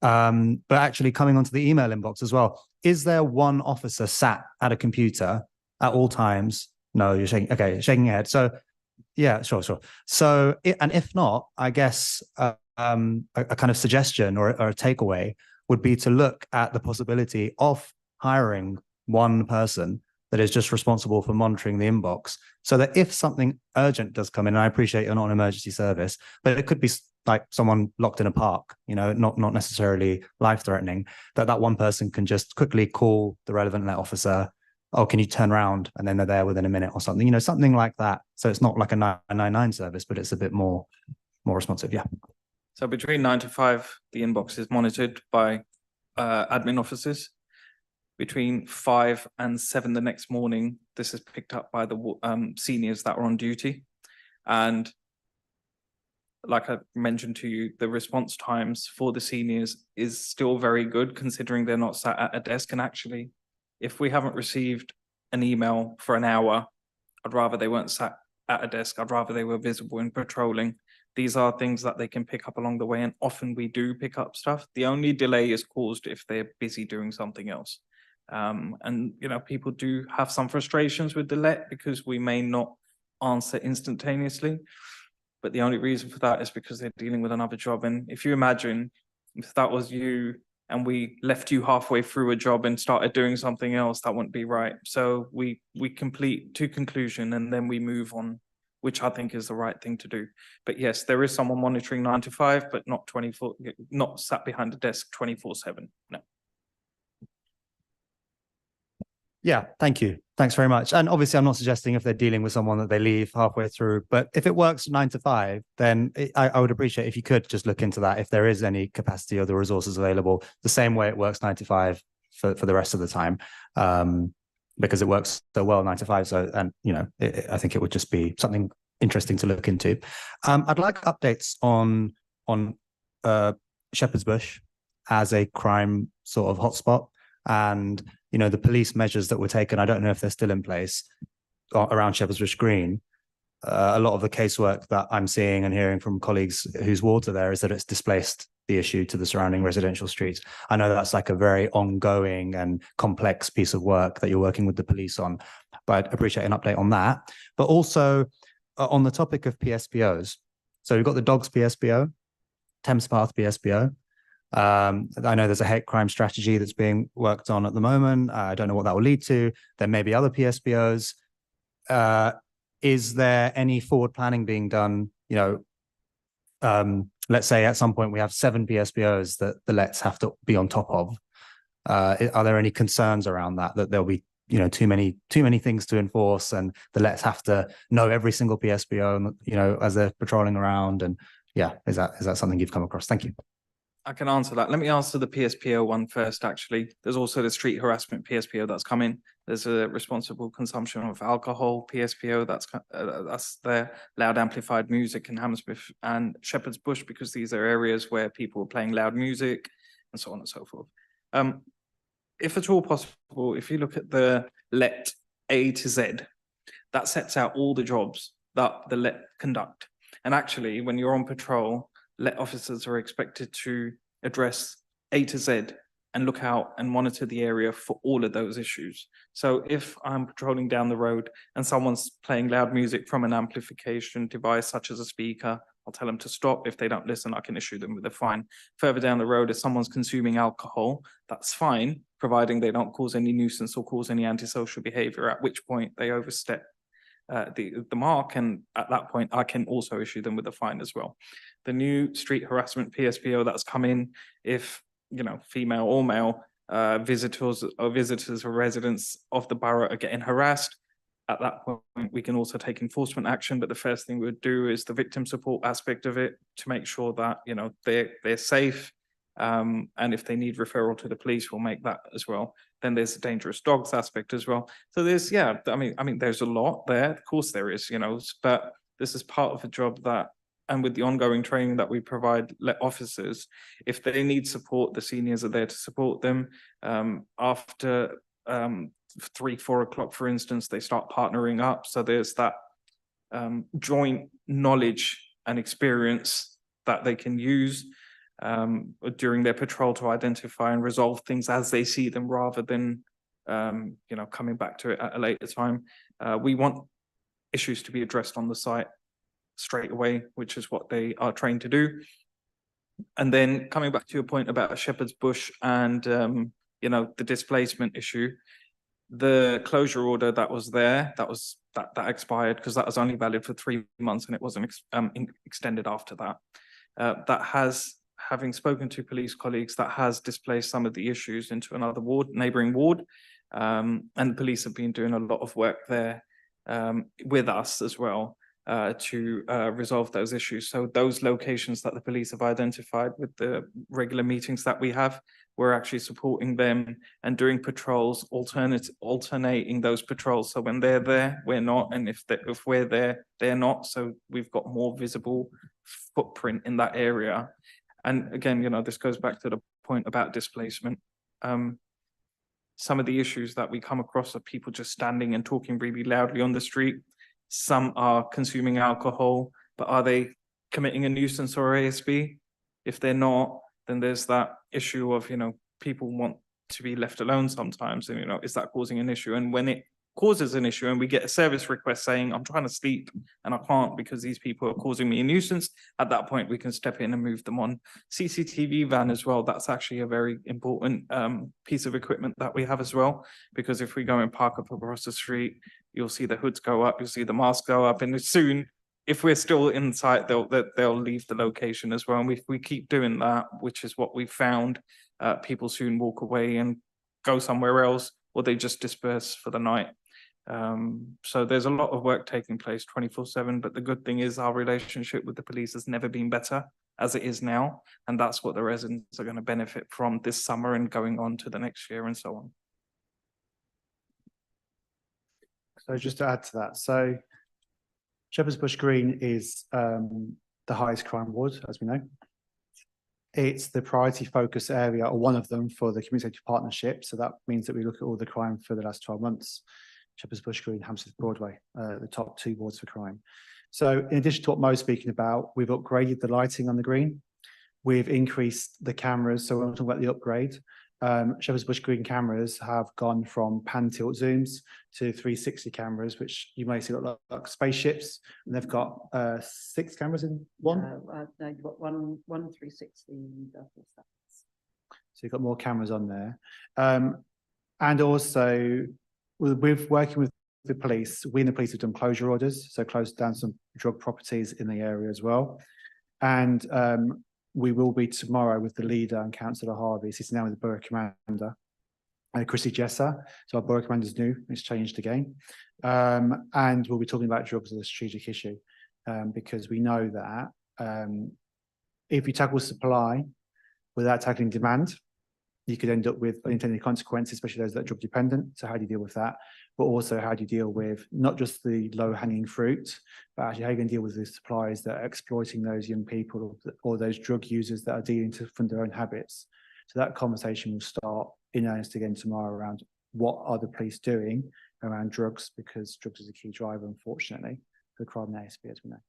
But actually coming onto the email inbox as well, is there one officer sat at a computer at all times? No, you're shaking. Okay, shaking your head. So yeah, sure. So, and if not, I guess a kind of suggestion or a takeaway would be to look at the possibility of hiring one person that is just responsible for monitoring the inbox, so that if something urgent does come in, and I appreciate you're not an emergency service, but it could be like someone locked in a park, not necessarily life-threatening, that one person can just quickly call the relevant let officer. Oh, can you turn around? And then they're there within a minute or something, something like that. So it's not like a 999 service, but it's a bit more responsive. Yeah. So between 9 to 5, the inbox is monitored by admin officers. Between 5 and 7 the next morning, this is picked up by the seniors that are on duty. And like I mentioned to you, the response times for the seniors is still very good, considering they're not sat at a desk. And actually, if we haven't received an email for an hour, I'd rather they weren't sat at a desk. I'd rather they were visible in patrolling. These are things that they can pick up along the way. And often we do pick up stuff. The only delay is caused if they're busy doing something else. And, people do have some frustrations with the let because we may not answer instantaneously. But the only reason for that is because they're dealing with another job. And if you imagine if that was you and we left you halfway through a job and started doing something else, that wouldn't be right. So we complete to conclusion and then we move on, which I think is the right thing to do. But yes, there is someone monitoring 9 to 5, but not 24, not sat behind the desk 24/7. No. Yeah, thank you. Thanks very much. And obviously, I'm not suggesting if they're dealing with someone that they leave halfway through, but if it works 9 to 5, then I would appreciate if you could just look into that, if there is any capacity or the resources available, the same way it works 9 to 5 for the rest of the time, because it works so well 9 to 5. So, and you know, I think it would just be something interesting to look into. I'd like updates on Shepherd's Bush as a crime sort of hotspot, and you know, the police measures that were taken. I don't know if they're still in place around Shepherd's Bush Green. A lot of the casework that I'm seeing and hearing from colleagues whose wards are there is that it's displaced the issue to the surrounding residential streets. I know that's like a very ongoing and complex piece of work that you're working with the police on, but I'd appreciate an update on that. But also on the topic of PSPOs. So we've got the Dogs PSPO, Thames Path PSPO. I know there's a hate crime strategy that's being worked on at the moment. I don't know what that will lead to. There may be other PSPOs. Is there any forward planning being done? You know, let's say at some point we have 7 PSPOs that the lets have to be on top of. Are there any concerns around that there'll be, you know, too many things to enforce, and the lets have to know every single PSPO, you know, as they're patrolling around? And yeah, is that something you've come across? Thank you. I can answer that. Let me answer the PSPO one first, actually. There's also the street harassment PSPO that's coming. There's a responsible consumption of alcohol PSPO that's there, loud amplified music in Hammersmith and Shepherd's Bush, because these are areas where people are playing loud music and so on and so forth. If at all possible, if you look at the let A to Z, that sets out all the jobs that the let conduct. And actually, when you're on patrol, let officers are expected to address A to Z and look out and monitor the area for all of those issues. So if I'm patrolling down the road and someone's playing loud music from an amplification device, such as a speaker, I'll tell them to stop. If they don't listen, I can issue them with a fine. Further down the road, if someone's consuming alcohol, that's fine, providing they don't cause any nuisance or cause any antisocial behavior, at which point they overstep the mark, and at that point I can also issue them with a fine as well. The new street harassment PSPO that's come in, if you know, female or male visitors or residents of the borough are getting harassed, at that point we can also take enforcement action. But the first thing we'd do is the victim support aspect of it, to make sure that, you know, they're safe. And if they need referral to the police, we'll make that as well. Then there's the dangerous dogs aspect as well. So there's, yeah, I mean, there's a lot there. Of course there is, you know, but this is part of the job that, and with the ongoing training that we provide let officers, if they need support, the seniors are there to support them. After 3-4 o'clock, for instance, they start partnering up. So there's that joint knowledge and experience that they can use during their patrol to identify and resolve things as they see them, rather than you know, coming back to it at a later time. We want issues to be addressed on the site straight away, which is what they are trained to do. And then coming back to your point about Shepherd's Bush and you know, the displacement issue, the closure order that was there, that expired, because that was only valid for 3 months and it wasn't extended after that. That has, having spoken to police colleagues, that has displaced some of the issues into another ward, neighbouring ward, and the police have been doing a lot of work there with us as well to resolve those issues. So those locations that the police have identified with the regular meetings that we have, we're actually supporting them and doing patrols, alternating those patrols. So when they're there, we're not, and if we're there, they're not. So we've got more visible footprint in that area. And again, you know, this goes back to the point about displacement. Some of the issues that we come across are people just standing and talking really loudly on the street. Some are consuming alcohol, but are they committing a nuisance or ASB? If they're not, then there's that issue of, you know, people want to be left alone sometimes, and, you know, is that causing an issue? And when it causes an issue and we get a service request saying, I'm trying to sleep and I can't because these people are causing me a nuisance, at that point, we can step in and move them on. CCTV van as well, that's actually a very important piece of equipment that we have as well, because if we go and park up across the street, you'll see the hoods go up, you'll see the masks go up, and soon, if we're still in sight, they'll leave the location as well. And if we keep doing that, which is what we found, people soon walk away and go somewhere else, or they just disperse for the night. So there's a lot of work taking place 24/7, but the good thing is our relationship with the police has never been better as it is now. And that's what the residents are going to benefit from this summer and going on to the next year and so on. So just to add to that, so Shepherd's Bush Green is the highest crime ward, as we know. It's the priority focus area, or one of them, for the community safety partnership. So that means that we look at all the crime for the last 12 months. Shepherd's Bush Green, Hammersmith Broadway, the top 2 wards for crime. So in addition to what Mo's speaking about, we've upgraded the lighting on the green. We've increased the cameras. So when we're talking about the upgrade, Shepherd's Bush Green cameras have gone from pan tilt zooms to 360 cameras, which you may see look like spaceships. And they've got 6 cameras in one. No, you've got one 360. So you've got more cameras on there. And also, with working with the police, we and the police have done closure orders, so closed down some drug properties in the area as well. And we will be tomorrow with the leader and Councillor Harvey. He's now with the Borough Commander, Chrissy Jesser. So our Borough Commander's new, it's changed again. And we'll be talking about drugs as a strategic issue, because we know that if you tackle supply without tackling demand, you could end up with unintended consequences, especially those that are drug dependent. So how do you deal with that? But also, how do you deal with not just the low hanging fruit, but actually how you can deal with the suppliers that are exploiting those young people or those drug users that are dealing to fund their own habits. So that conversation will start in earnest again tomorrow around what are the police doing around drugs, because drugs is a key driver, unfortunately, for crime in ASB, as we know.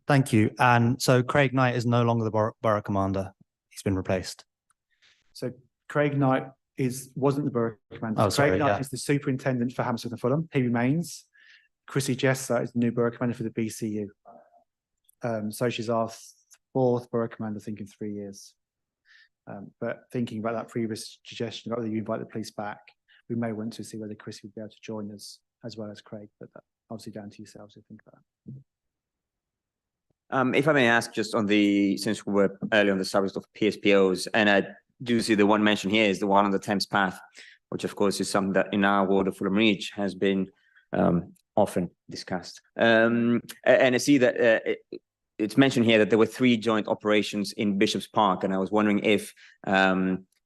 Thank you. And so Craig Knight is no longer the Borough Commander. He's been replaced. So Craig Knight wasn't the Borough Commander. Oh, sorry, Craig Knight yeah. is the Superintendent for Hammersmith and Fulham. He remains. Chrissy Jesser is the new Borough Commander for the BCU. So she's our 4th Borough Commander, I think, in 3 years. But thinking about that previous suggestion about whether you invite the police back, we may want to see whether Chrissy would be able to join us as well as Craig, but that's obviously down to yourselves to think about that. If I may ask, just on since we were early on the subject of PSPOs, and I do see the one mentioned here is the one on the Thames Path, which of course is something that in our ward of Fulham Reach has been often discussed. And I see that it's mentioned here that there were 3 joint operations in Bishop's Park, and I was wondering if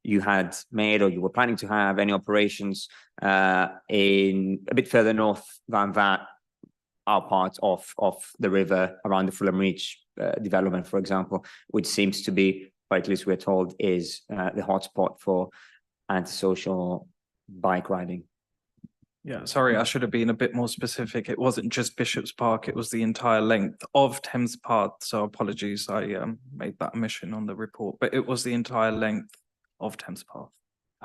you had made or you were planning to have any operations in a bit further north than that, our part of the river around the Fulham Reach development, for example, which seems to be, or at least we're told, is the hotspot for antisocial bike riding. Yeah, sorry, I should have been a bit more specific. It wasn't just Bishop's Park, it was the entire length of Thames Path. So apologies, I made that omission on the report, but it was the entire length of Thames Path.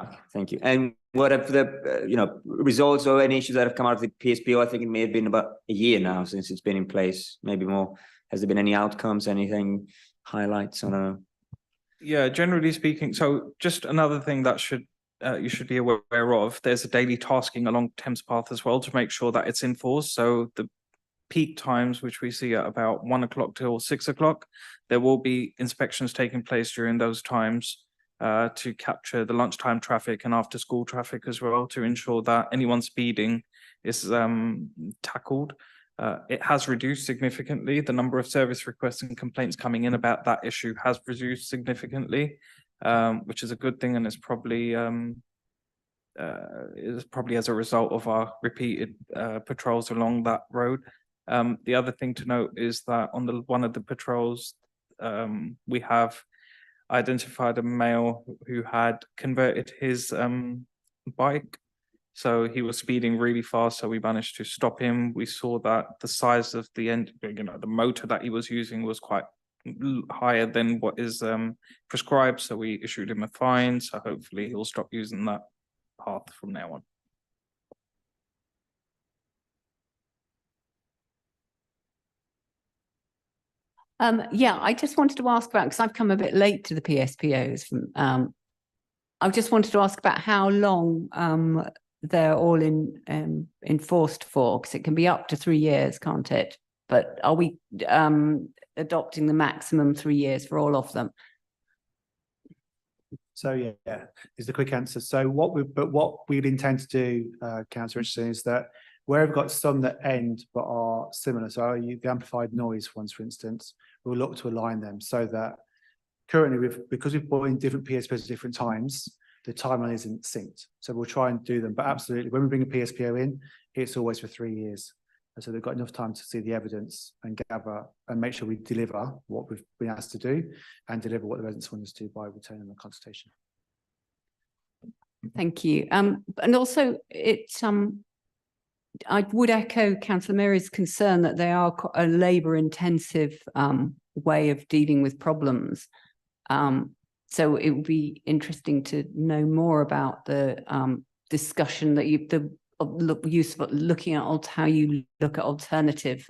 Okay, thank you. And what have the results or any issues that have come out of the PSPO? I think it may have been about a year now since it's been in place, maybe more. Has there been any outcomes, anything, highlights? I don't know. Yeah, generally speaking, so just another thing that you should be aware of, there's a daily tasking along Thames Path as well to make sure that it's enforced. So the peak times, which we see at about 1 o'clock till 6 o'clock, there will be inspections taking place during those times to capture the lunchtime traffic and after school traffic as well, to ensure that anyone speeding is tackled. It has reduced significantly. The number of service requests and complaints coming in about that issue has reduced significantly, which is a good thing, and it's probably as a result of our repeated patrols along that road. The other thing to note is that on one of the patrols, we have identified a male who had converted his bike. So he was speeding really fast, so we managed to stop him. We saw that the size of the the motor that he was using was quite higher than what is prescribed, so we issued him a fine. So hopefully he'll stop using that path from now on. Yeah, I just wanted to ask about, because I've come a bit late to the PSPOs from, I just wanted to ask about how long they're all enforced for, because it can be up to 3 years, can't it? But are we adopting the maximum 3 years for all of them? So yeah, is the quick answer. So what we'd intend to do, Councillor Richardson, is that where we've got some that end but are similar, so the amplified noise ones, for instance, we'll look to align them so that currently because we've brought in different PSPOs at different times, the timeline isn't synced. So we'll try and do them, but absolutely, when we bring a PSPO in, it's always for 3 years. And so they've got enough time to see the evidence and gather and make sure we deliver what we've been asked to do and deliver what the residents want us to do by returning the consultation. Thank you. And also I would echo Councillor Mary's concern that they are a labour intensive way of dealing with problems. So it would be interesting to know more about the discussion that looking at how you look at alternative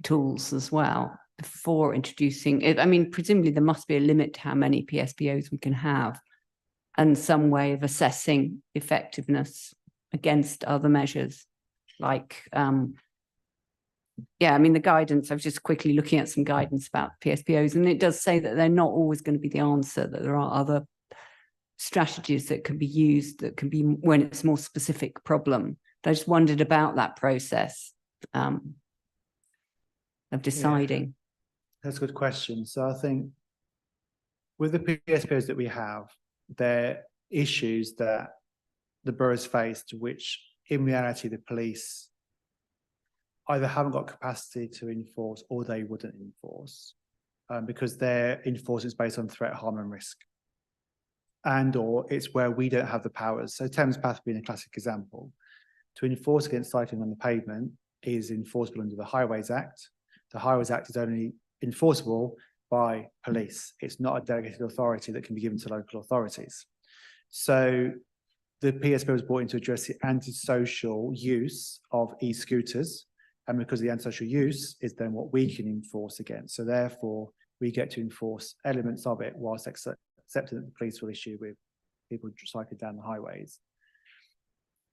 tools as well before introducing it. I mean, presumably there must be a limit to how many PSPOs we can have and some way of assessing effectiveness against other measures like yeah, I mean, the guidance, I was just quickly looking at some guidance about PSPOs, and it does say that they're not always going to be the answer, that there are other strategies that can be used, that can be when it's a more specific problem. I just wondered about that process of deciding. Yeah, that's a good question. So I think with the PSPOs that we have, they're issues that the borough's faced, which in reality the police either haven't got capacity to enforce or they wouldn't enforce because their enforcement is based on threat, harm and risk. And or it's where we don't have the powers. So Thames Path being a classic example. To enforce against cycling on the pavement is enforceable under the Highways Act. The Highways Act is only enforceable by police. It's not a delegated authority that can be given to local authorities. So the PSPO was brought in to address the antisocial use of e-scooters. And because the antisocial use is then what we can enforce against. So therefore, we get to enforce elements of it whilst accepting that the police will issue with people cycling down the highways.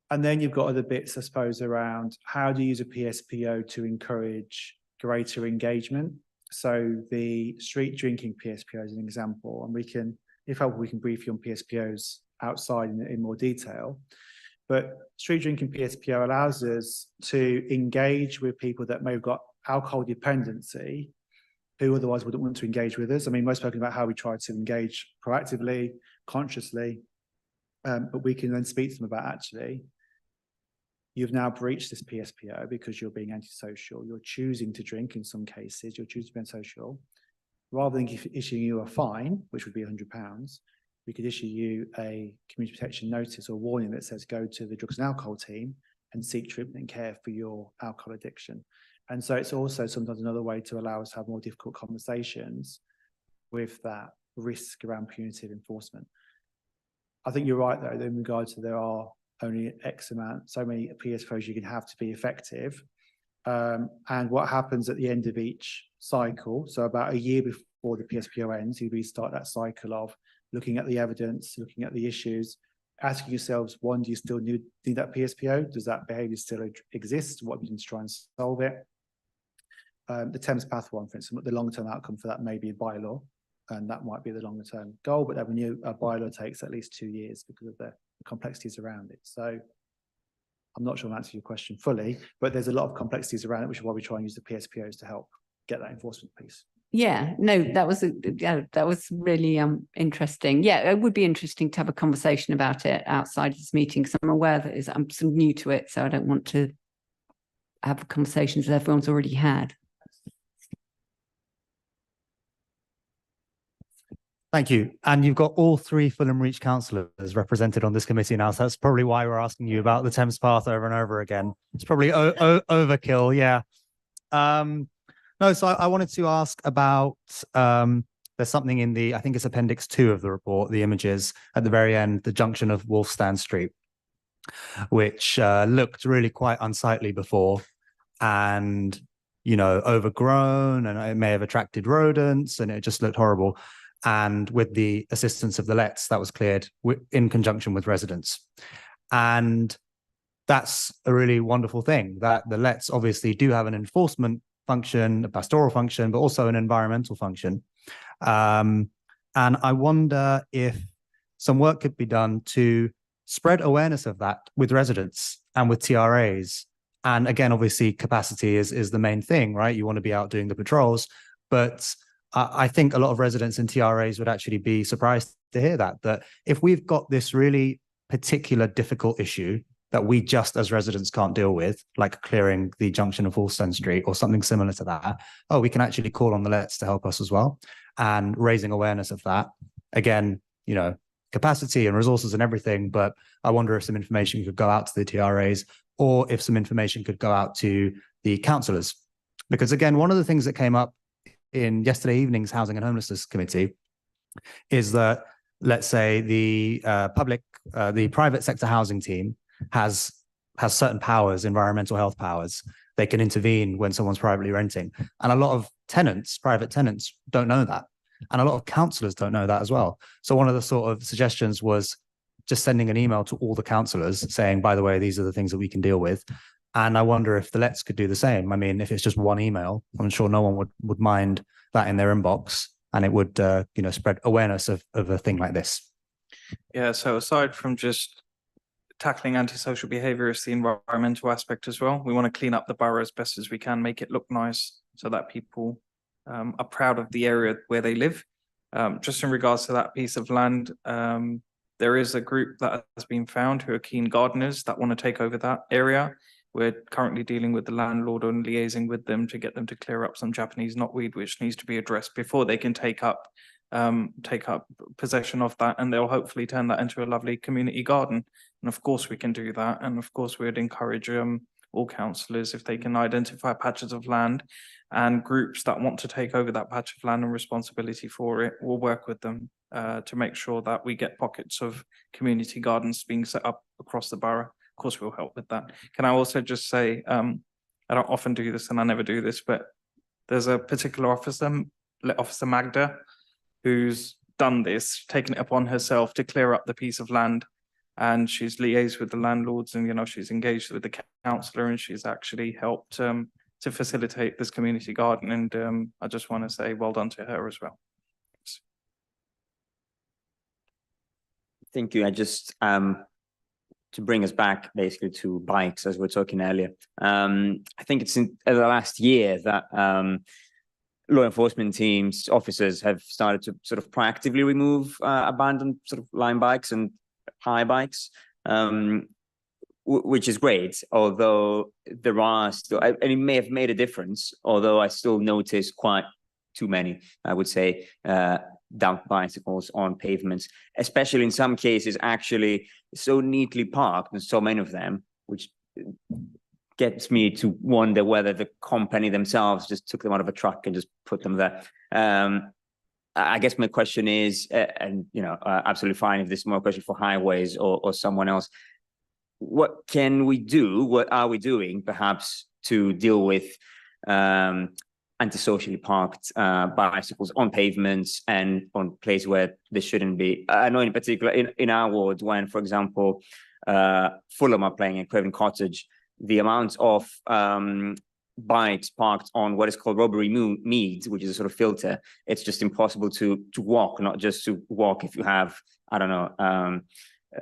And then you've got other bits, I suppose, around how do you use a PSPO to encourage greater engagement. So the street drinking PSPO is an example, and we can, if helpful, we can brief you on PSPOs outside in more detail. But street drinking PSPO allows us to engage with people that may have got alcohol dependency, who otherwise wouldn't want to engage with us. I mean, we've spoken about how we try to engage proactively, consciously, but we can then speak to them about actually, you've now breached this PSPO because you're being antisocial. You're choosing to drink in some cases. You're choosing to be antisocial. Rather than issuing you a fine, which would be £100, we could issue you a community protection notice or warning that says go to the drugs and alcohol team and seek treatment and care for your alcohol addiction. And so it's also sometimes another way to allow us to have more difficult conversations with that risk around punitive enforcement. I think you're right though, in regard to there are only X amount, so many PSPOs you can have to be effective. And what happens at the end of each cycle, so about a year before the PSPO ends, you restart that cycle of looking at the evidence, looking at the issues, asking yourselves, one, do you still need that PSPO? Does that behaviour still exist? What have you done to try and solve it? The Thames Path one, for instance, the long-term outcome for that may be a bylaw, and that might be the longer-term goal, but every new bylaw takes at least 2 years because of the complexities around it. So I'm not sure I'll answer your question fully, but there's a lot of complexities around it, which is why we try and use the PSPOs to help get that enforcement piece. Yeah, no, that was really interesting. Yeah, it would be interesting to have a conversation about it outside of this meeting because I'm aware that I'm so new to it, so I don't want to have conversations that everyone's already had. Thank you. And you've got all 3 Fulham Reach councillors represented on this committee now, so that's probably why we're asking you about the Thames Path over and over again. It's probably overkill, yeah. No, so I wanted to ask about, there's something in the, I think it's Appendix 2 of the report, the images at the very end, the junction of Wolfstand Street, which looked really quite unsightly before. And overgrown, and it may have attracted rodents, and it just looked horrible. And with the assistance of the Lets, that was cleared in conjunction with residents. And that's a really wonderful thing, that the Lets obviously do have an enforcement function, a pastoral function, but also an environmental function. And I wonder if some work could be done to spread awareness of that with residents and with TRAs. And again, obviously, capacity is the main thing, right? You want to be out doing the patrols. But I think a lot of residents and TRAs would actually be surprised to hear that if we've got this really particular difficult issue that we just as residents can't deal with, like clearing the junction of Wolston Street or something similar to that, we can actually call on the Lets to help us as well. And raising awareness of that, again, capacity and resources and everything, but I wonder if some information could go out to the TRAs, or if some information could go out to the councillors. Because again, one of the things that came up in yesterday evening's Housing and Homelessness Committee is that, let's say, the private sector housing team has certain powers, environmental health powers. They can intervene when someone's privately renting. And a lot of tenants, private tenants, don't know that. And a lot of councillors don't know that as well. So one of the sort of suggestions was just sending an email to all the councillors saying, by the way, these are the things that we can deal with. And I wonder if the Lets could do the same. I mean, if it's just one email, I'm sure no one would mind that in their inbox, and it would, spread awareness of a thing like this. Yeah, so aside from just tackling antisocial behaviour, it's the environmental aspect as well. We want to clean up the borough as best as we can, make it look nice so that people are proud of the area where they live. Just in regards to that piece of land, there is a group that has been found who are keen gardeners that want to take over that area. We're currently dealing with the landlord and liaising with them to get them to clear up some Japanese knotweed, which needs to be addressed before they can take up possession of that, and they'll hopefully turn that into a lovely community garden. And of course we can do that, and of course we'd encourage all councillors, if they can identify patches of land and groups that want to take over that patch of land and responsibility for it, we'll work with them to make sure that we get pockets of community gardens being set up across the borough. Of course we'll help with that. Can I also just say, I don't often do this and I never do this, but there's a particular officer, Officer Magda, who's done this, taken it upon herself to clear up the piece of land, and she's liaised with the landlords, and she's engaged with the councillor, and she's actually helped to facilitate this community garden, and I just want to say well done to her as well. Thanks. Thank you. I just to bring us back basically to bikes, as we were talking earlier. I think it's in the last year that law enforcement teams, officers have started to sort of proactively remove abandoned sort of line bikes and high bikes, which is great, although there are still, and it may have made a difference, although I still notice quite too many, I would say, dump bicycles on pavements, especially in some cases actually so neatly parked, and so many of them, which gets me to wonder whether the company themselves just took them out of a truck and just put them there. I guess my question is, absolutely fine if this is more a question for highways or someone else, what can we do? What are we doing perhaps to deal with antisocially parked bicycles on pavements and on places where they shouldn't be? I know in particular in our ward, when, for example, Fulham are playing in Craven Cottage, the amount of bikes parked on what is called Robbery Meads, which is a sort of filter, it's just impossible to walk, not just to walk if you have, I don't know,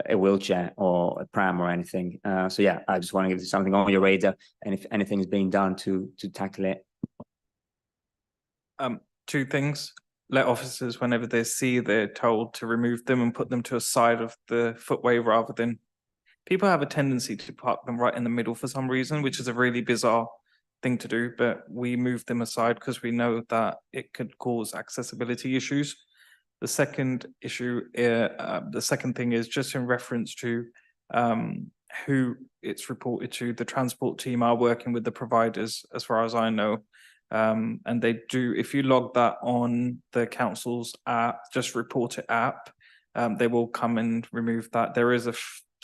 a wheelchair or a pram or anything. So yeah, I just want to give you something on your radar, and if anything is being done to tackle it. Two things. Let officers, whenever they see, they're told to remove them and put them to a side of the footway rather than. People have a tendency to park them right in the middle for some reason, which is a really bizarre thing to do, but we move them aside because we know that it could cause accessibility issues. The second issue, the second thing is just in reference to who it's reported to. The transport team are working with the providers, as far as I know, and they do. If you log that on the council's app, just report it app, they will come and remove that. There is a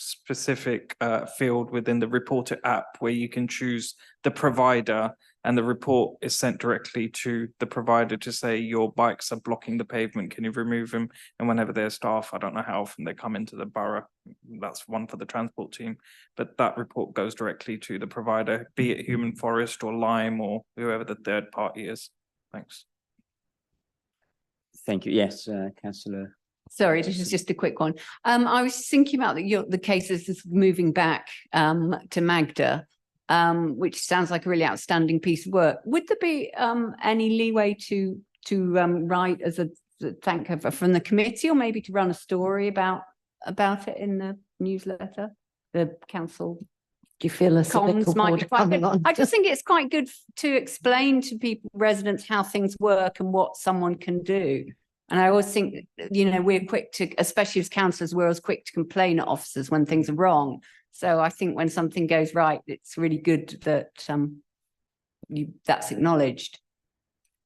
specific field within the Reporter app where you can choose the provider and the report is sent directly to the provider to say your bikes are blocking the pavement, can you remove them? And whenever their staff, I don't know how often they come into the borough, that's one for the transport team, but that report goes directly to the provider, be it Human Forest or Lime or whoever the third party is. Thanks. Thank you. Yes, Councillor. Sorry, this is just a quick one. I was thinking about the cases is moving back to Magda, which sounds like a really outstanding piece of work. Would there be any leeway to write as a thank her from the committee, or maybe to run a story about it in the newsletter? The council. Do you feel a Comms civic might be award quite coming good. on? I just think it's quite good to explain to people, residents, how things work and what someone can do. And I always think, you know, we're quick to, especially as councillors, we're always quick to complain at officers when things are wrong. So I think when something goes right, it's really good that that's acknowledged.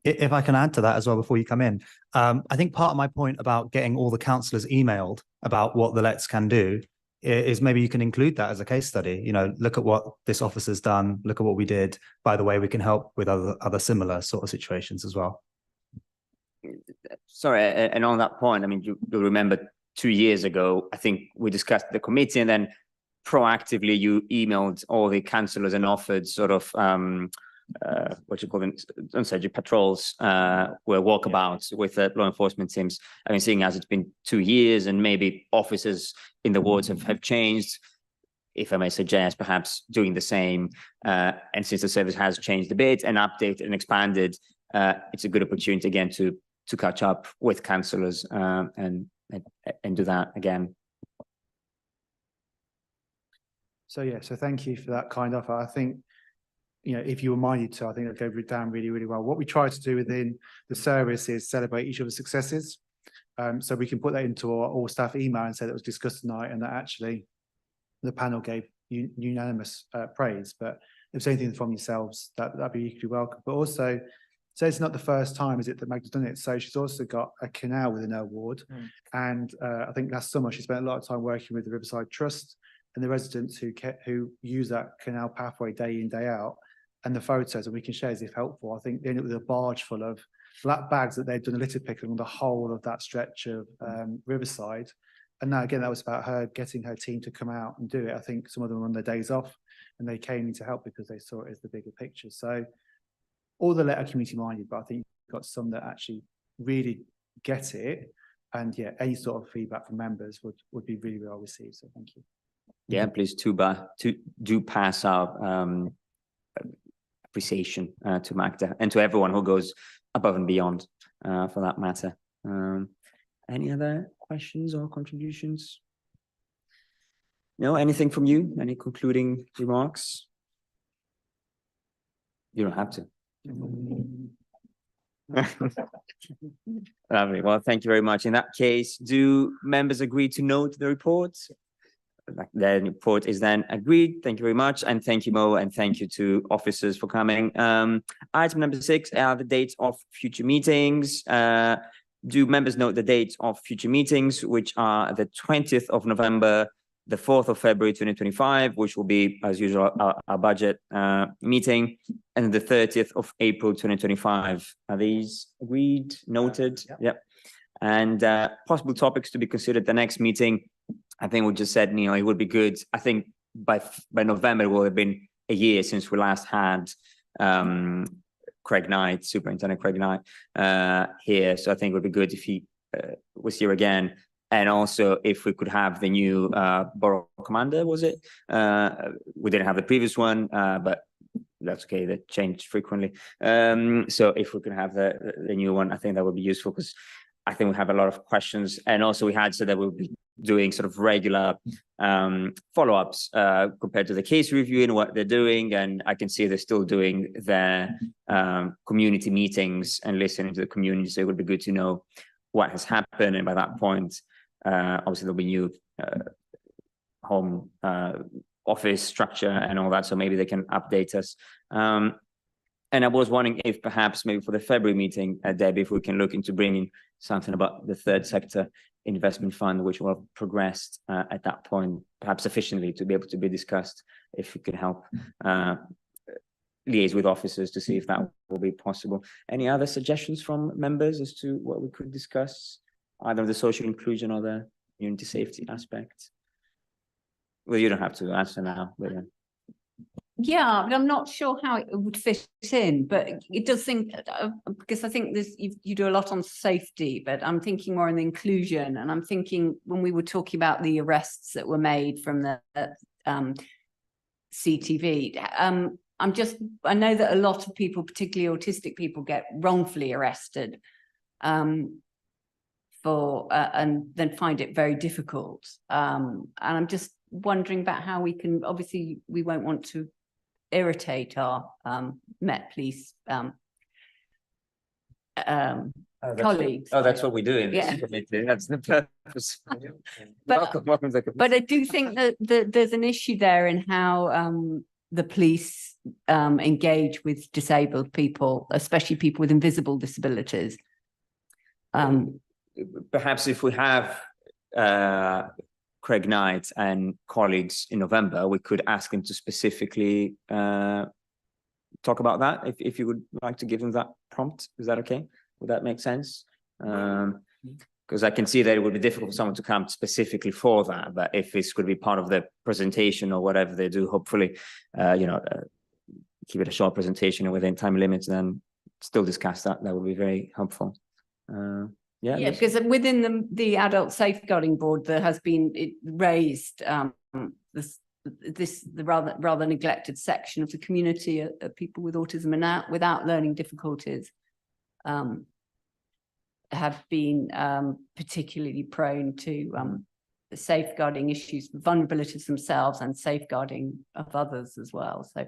If I can add to that as well before you come in, I think part of my point about getting all the councillors emailed about what the Let's can do is maybe you can include that as a case study. You know, look at what this officer's done, look at what we did. By the way, we can help with other similar sort of situations as well. Sorry, and on that point, I mean, you'll remember 2 years ago, I think we discussed the committee, and then proactively you emailed all the councillors and offered sort of what you call them, unscheduled patrols, were walkabouts with law enforcement teams. I mean, seeing as it's been 2 years and maybe officers in the wards have changed, if I may suggest, perhaps doing the same. And since the service has changed a bit and updated and expanded, it's a good opportunity again to catch up with councillors and do that again. So yeah, so thank you for that kind offer. I think, you know, if you were minded to, I think it'll go down really, really well. What we try to do within the service is celebrate each other's successes. So we can put that into our all staff email and say that was discussed tonight and that actually the panel gave unanimous praise. But if there's anything from yourselves, that'd be equally welcome. But also, so it's not the first time, is it, that Magda's done it? So she's also got a canal within her ward. And I think last summer she spent a lot of time working with the Riverside Trust and the residents who use that canal pathway day in, day out. And the photos, and we can share as if helpful. I think they ended up with a barge full of black bags that they'd done a litter pick on the whole of that stretch of Riverside. And now again, that was about her getting her team to come out and do it. I think some of them were on their days off and they came in to help because they saw it as the bigger picture. So all the letter community minded, but I think you've got some that actually really get it. And yeah, any sort of feedback from members would be really well received. So thank you. Yeah, please do pass our appreciation to Magda and to everyone who goes above and beyond for that matter. Any other questions or contributions? No, anything from you? Any concluding remarks? You don't have to. Lovely. Well, thank you very much. In that case, do members agree to note the report? The report is then agreed. Thank you very much. And thank you, Mo, and thank you to officers for coming. Item number 6 are the dates of future meetings. Do members note the dates of future meetings, which are the 20th of November, the 4th of February 2025, which will be, as usual, our budget meeting, and the 30th of April 2025. Are these agreed, noted? Yep. And possible topics to be considered the next meeting. I think we just said, Neil, it would be good. I think by November it will have been a year since we last had Craig Knight, Superintendent Craig Knight, here. So I think it would be good if he was here again. And also if we could have the new borough commander, was it? We didn't have the previous one, but that's okay, that changed frequently. So if we could have the new one, I think that would be useful because I think we have a lot of questions. And also we had said that we'll be doing sort of regular follow-ups compared to the case review and what they're doing. And I can see they're still doing their community meetings and listening to the community. So it would be good to know what has happened. And by that point, obviously there'll be new home office structure and all that. So maybe they can update us. And I was wondering if perhaps maybe for the February meeting, Debbie, if we can look into bringing something about the third sector investment fund, which will have progressed at that point, perhaps sufficiently to be able to be discussed, if we could help liaise with officers to see if that will be possible. Any other suggestions from members as to what we could discuss, either the social inclusion or the community safety aspect? Well, you don't have to answer now, but yeah. Yeah, but I'm not sure how it would fit in, but it does seem, because I think you do a lot on safety, but I'm thinking more on the inclusion, and I'm thinking when we were talking about the arrests that were made from the CTV, I know that a lot of people, particularly autistic people, get wrongfully arrested and then find it very difficult. And I'm just wondering about how we can, obviously we won't want to irritate our Met Police colleagues. That's what we do in this Yeah. committee. That's the purpose. But- welcome to the committee. But I do think that there's an issue there in how the police engage with disabled people, especially people with invisible disabilities. Perhaps if we have Craig Knight and colleagues in November, we could ask them to specifically talk about that. If you would like to give them that prompt, is that okay? Would that make sense? Because I can see that it would be difficult for someone to come specifically for that, but if this could be part of the presentation or whatever they do, hopefully, keep it a short presentation within time limits, then still discuss that. That would be very helpful. Yeah, because within the adult safeguarding board, there has been raised the rather neglected section of the community of people with autism and without learning difficulties have been particularly prone to the safeguarding issues, vulnerabilities themselves, and safeguarding of others as well. So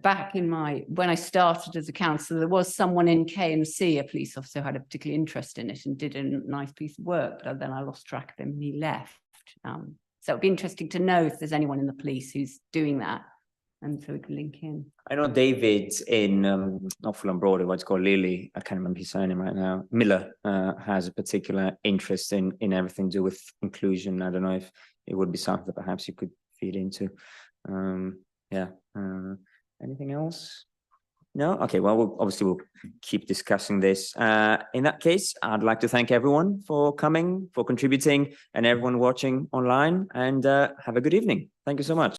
back when I started as a councillor, there was someone in KMC, a police officer, who had a particular interest in it and did a nice piece of work, but then I lost track of him and he left. So it'd be interesting to know if there's anyone in the police who's doing that, and so we can link in. I know David in not Fulham Broad, what's called Lily, I can't remember his surname right now, Miller, has a particular interest in everything to do with inclusion. I don't know if it would be something that perhaps you could feed into. Anything else? No? Okay, well, we'll keep discussing this. In that case, I'd like to thank everyone for coming, for contributing, and everyone watching online, and have a good evening. Thank you so much.